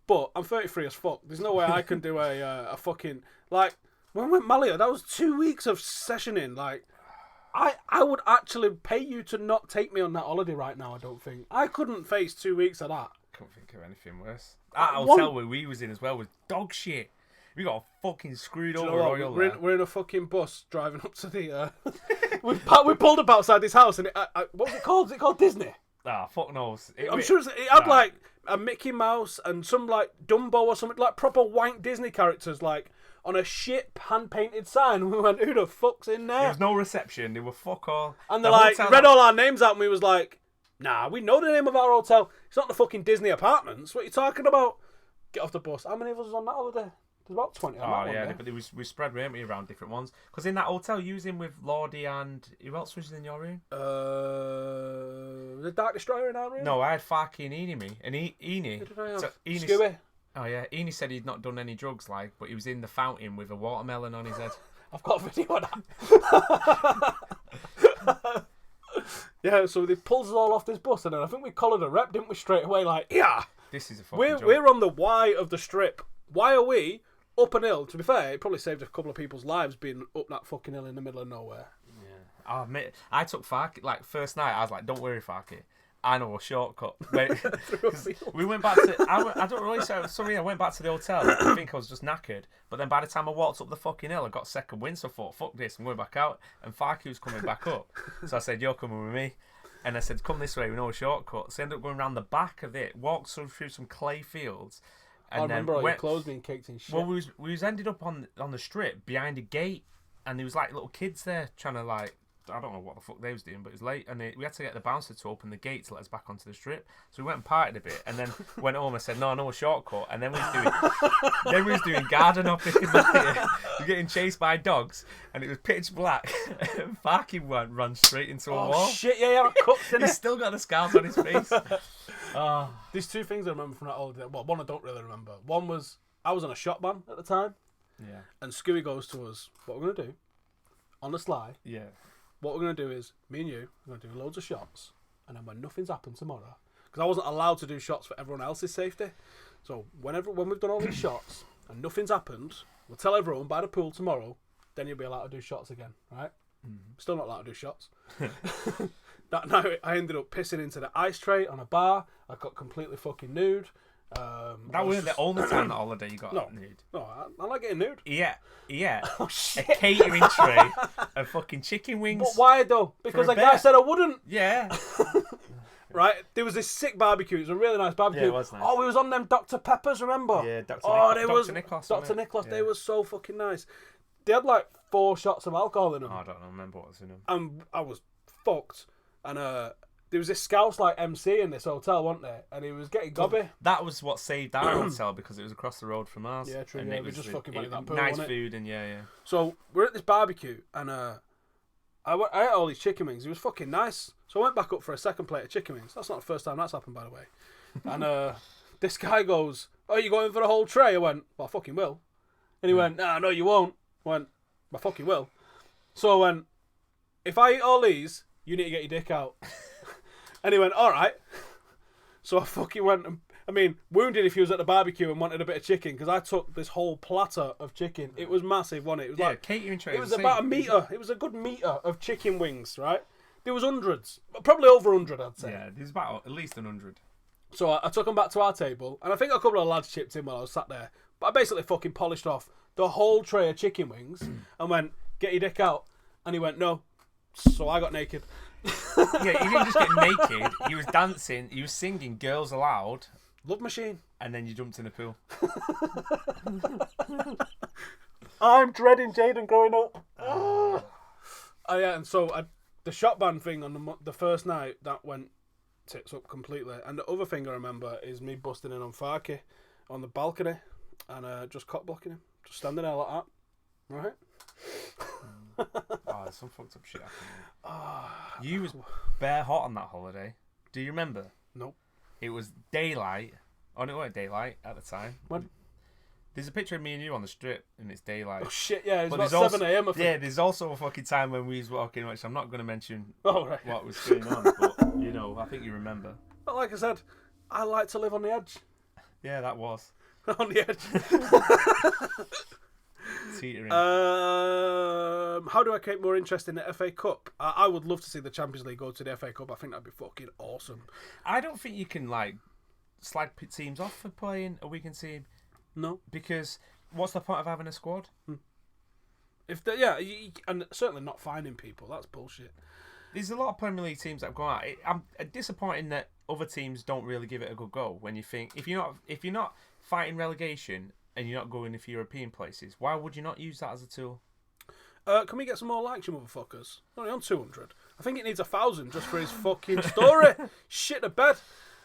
Speaker 2: But I'm 33 as fuck. There's no way I can do a fucking... Like, when we went Malia, that was 2 weeks of sessioning. Like, I would actually pay you to not take me on that holiday right now, I don't think. I couldn't face 2 weeks of that.
Speaker 1: Can't think of anything worse. That hotel where we was in as well was dog shit. We got fucking screwed over royal.
Speaker 2: We're in a fucking bus driving up to the... we pulled up outside this house and what was it called? Is it called Disney?
Speaker 1: Ah, fuck knows.
Speaker 2: I'm sure it had like a Mickey Mouse and some like Dumbo or something, like proper wank Disney characters like on a shit hand-painted sign. We went, who the fuck's in there?
Speaker 1: There was no reception. They were fuck all.
Speaker 2: And they like read all our names out and we was like, nah, we know the name of our hotel. It's not the fucking Disney apartments. What are you talking about? Get off the bus. How many of us was on that holiday? There's about 20 on that one,
Speaker 1: but we spread around different ones. Because in that hotel, you was in with Lordy and... Who else was in your room?
Speaker 2: The Dark Destroyer in our room?
Speaker 1: No, I had Farky and Eenie me. And Eenie...
Speaker 2: Scooby?
Speaker 1: Oh, yeah. Eenie said he'd not done any drugs, but he was in the fountain with a watermelon on his head.
Speaker 2: I've got a video of that. Yeah, so they pulls us all off this bus, and then I think we collared a rep, didn't we, straight away? Like, yeah,
Speaker 1: This is a fucking joke.
Speaker 2: we're on the Y of the strip. Why are we up an hill? To be fair, it probably saved a couple of people's lives being up that fucking hill in the middle of nowhere.
Speaker 1: Yeah. Oh, mate, I took Farky, like, first night, I was like, don't worry, Farky. I know a shortcut. We went back to... I don't really say... Sorry, I went back to the hotel. I think I was just knackered. But then by the time I walked up the fucking hill, I got second wind, so I thought, fuck this, I'm going back out. And Farky was coming back up. So I said, you're coming with me. And I said, come this way, we know a shortcut. So I ended up going around the back of it, walked through some clay fields. And
Speaker 2: I remember all your clothes being caked in shit.
Speaker 1: Well, we was ended up on the strip behind a gate. And there was like little kids there trying to like... I don't know what the fuck they was doing, but it was late, and we had to get the bouncer to open the gate to let us back onto the strip. So we went and partied a bit, and then went home and said, no, a shortcut. And then we was doing garden hopping. We were getting chased by dogs, and it was pitch black. And Farky ran straight into a wall.
Speaker 2: Oh shit! Yeah, cups in it.
Speaker 1: He's still got the scars on his face.
Speaker 2: There's two things I remember from that holiday. Well, one I don't really remember. One was I was on a shot ban at the time.
Speaker 1: Yeah.
Speaker 2: And Scooey goes to us, what we're gonna do on the sly.
Speaker 1: Yeah.
Speaker 2: What we're going to do is, me and you, we're going to do loads of shots, and then when nothing's happened tomorrow, because I wasn't allowed to do shots for everyone else's safety, so when we've done all these shots, and nothing's happened, we'll tell everyone by the pool tomorrow, then you'll be allowed to do shots again, right? Mm-hmm. Still not allowed to do shots. That night, I ended up pissing into the ice tray on a bar, I got completely fucking nude.
Speaker 1: That wasn't the only time that holiday you got nude.
Speaker 2: No, I like getting nude.
Speaker 1: Yeah.
Speaker 2: Oh, shit.
Speaker 1: A catering tray of fucking chicken wings.
Speaker 2: But why though? Because the guy said I wouldn't.
Speaker 1: Yeah.
Speaker 2: Right? There was this sick barbecue. It was a really nice barbecue.
Speaker 1: Yeah, it was nice.
Speaker 2: Oh, we was on them Dr. Peppers, remember?
Speaker 1: Yeah, Dr. Nicholas.
Speaker 2: Dr. Nicholas.
Speaker 1: Yeah.
Speaker 2: They were so fucking nice. They had like 4 shots of alcohol in them.
Speaker 1: Oh, I don't remember what was in them.
Speaker 2: And I was fucked. And there was this Scouse like MC in this hotel, wasn't there? And he was getting gobby.
Speaker 1: That was what saved our hotel because it was across the road from ours.
Speaker 2: Yeah, true.
Speaker 1: And
Speaker 2: Yeah,
Speaker 1: it
Speaker 2: we
Speaker 1: was
Speaker 2: just fucking went in that pool,
Speaker 1: nice
Speaker 2: wasn't it?
Speaker 1: food and yeah.
Speaker 2: So we're at this barbecue and I ate all these chicken wings. It was fucking nice. So I went back up for a second plate of chicken wings. That's not the first time that's happened, by the way. And this guy goes, "Oh, you going for the whole tray?" I went, "Well, I fucking will." And he went, "Nah, no, you won't." I went, "I fucking will." So I went, "If I eat all these, you need to get your dick out." And he went, "All right." So I fucking went and, wounded if he was at the barbecue and wanted a bit of chicken, because I took this whole platter of chicken. It was massive, wasn't it? It was like
Speaker 1: catering tray.
Speaker 2: It was about a metre. It was a good metre of chicken wings, right? There was hundreds. Probably over 100, I'd say.
Speaker 1: Yeah, there's about at least 100.
Speaker 2: So I took them back to our table, and I think a couple of lads chipped in while I was sat there. But I basically fucking polished off the whole tray of chicken wings and went, "Get your dick out." And he went, "No." So I got naked.
Speaker 1: Yeah, he didn't just get naked. He was dancing. He was singing "Girls Aloud."
Speaker 2: Love Machine.
Speaker 1: And then you jumped in the pool.
Speaker 2: I'm dreading Jaden growing up. Oh yeah, and so the shot ban thing on the first night, that went tits up completely. And the other thing I remember is me busting in on Farky on the balcony and just cock blocking him, just standing there like that, right?
Speaker 1: Oh, there's some fucked up shit happening. You was bare hot on that holiday. Do you remember?
Speaker 2: Nope.
Speaker 1: It was daylight. Oh, no, it weren't daylight at the time.
Speaker 2: When?
Speaker 1: There's a picture of me and you on the strip, and it's daylight.
Speaker 2: Oh shit! Yeah, it was
Speaker 1: But
Speaker 2: about 7 a.m. I think.
Speaker 1: Yeah, there's also a fucking time when we was walking, which I'm not going to mention
Speaker 2: Right.
Speaker 1: what was going on, but I think you remember.
Speaker 2: But like I said, I like to live on the edge.
Speaker 1: Yeah, that was
Speaker 2: On the edge.
Speaker 1: teetering.
Speaker 2: How do I keep more interest in the FA Cup? I would love to see the Champions League go to the FA Cup. I think that'd be fucking awesome.
Speaker 1: I don't think you can slag teams off for playing a weekend team.
Speaker 2: No,
Speaker 1: because what's the point of having a squad?
Speaker 2: and certainly not finding people. That's bullshit.
Speaker 1: There's a lot of Premier League teams that have gone out. I'm disappointed that other teams don't really give it a good go. When you think if you're not fighting relegation and you're not going into European places, why would you not use that as a tool?
Speaker 2: Can we get some more likes, you motherfuckers? Only on 200. I think it needs 1,000 just for his fucking story. Shit the bed.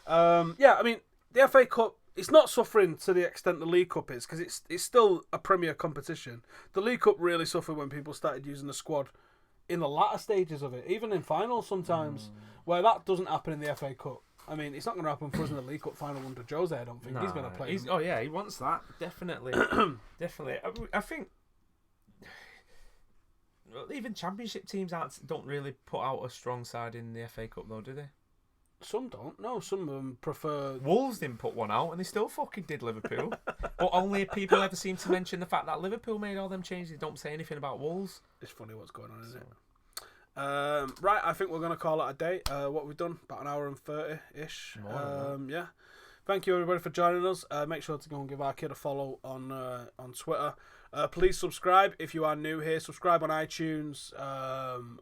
Speaker 2: The FA Cup, it's not suffering to the extent the League Cup is, because it's still a Premier competition. The League Cup really suffered when people started using the squad in the latter stages of it, even in finals sometimes, where that doesn't happen in the FA Cup. I mean, it's not going to happen for us in the League Cup final under Jose, I don't think. He's going to play.
Speaker 1: Oh, yeah, he wants that. Definitely. Definitely. I think even Championship teams don't really put out a strong side in the FA Cup, though, do they?
Speaker 2: Some don't. No, some of them prefer.
Speaker 1: Wolves didn't put one out, and they still fucking did Liverpool. But only people ever seem to mention the fact that Liverpool made all them changes. They don't say anything about Wolves.
Speaker 2: It's funny what's going on, isn't it? Right, I think we're going to call it a day. What we've done, about an hour and 30-ish. Yeah. Thank you, everybody, for joining us. Make sure to go and give our kid a follow on Twitter. Please subscribe if you are new here. Subscribe on iTunes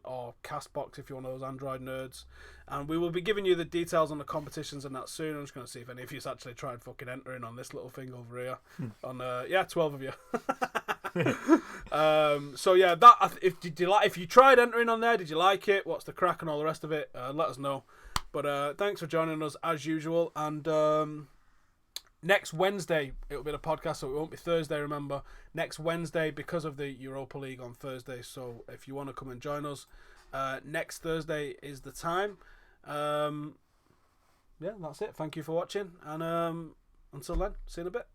Speaker 2: or Castbox if you're one of those Android nerds. And we will be giving you the details on the competitions and that soon. I'm just going to see if any of you's actually tried fucking entering on this little thing over here. 12 of you. So yeah, that if you tried entering on there, did you like it? What's the crack and all the rest of it? Let us know. But thanks for joining us as usual. And next Wednesday it'll be the podcast, so it won't be Thursday. Remember, next Wednesday because of the Europa League on Thursday. So if you want to come and join us, next Thursday is the time. Yeah, that's it. Thank you for watching, and until then, see you in a bit.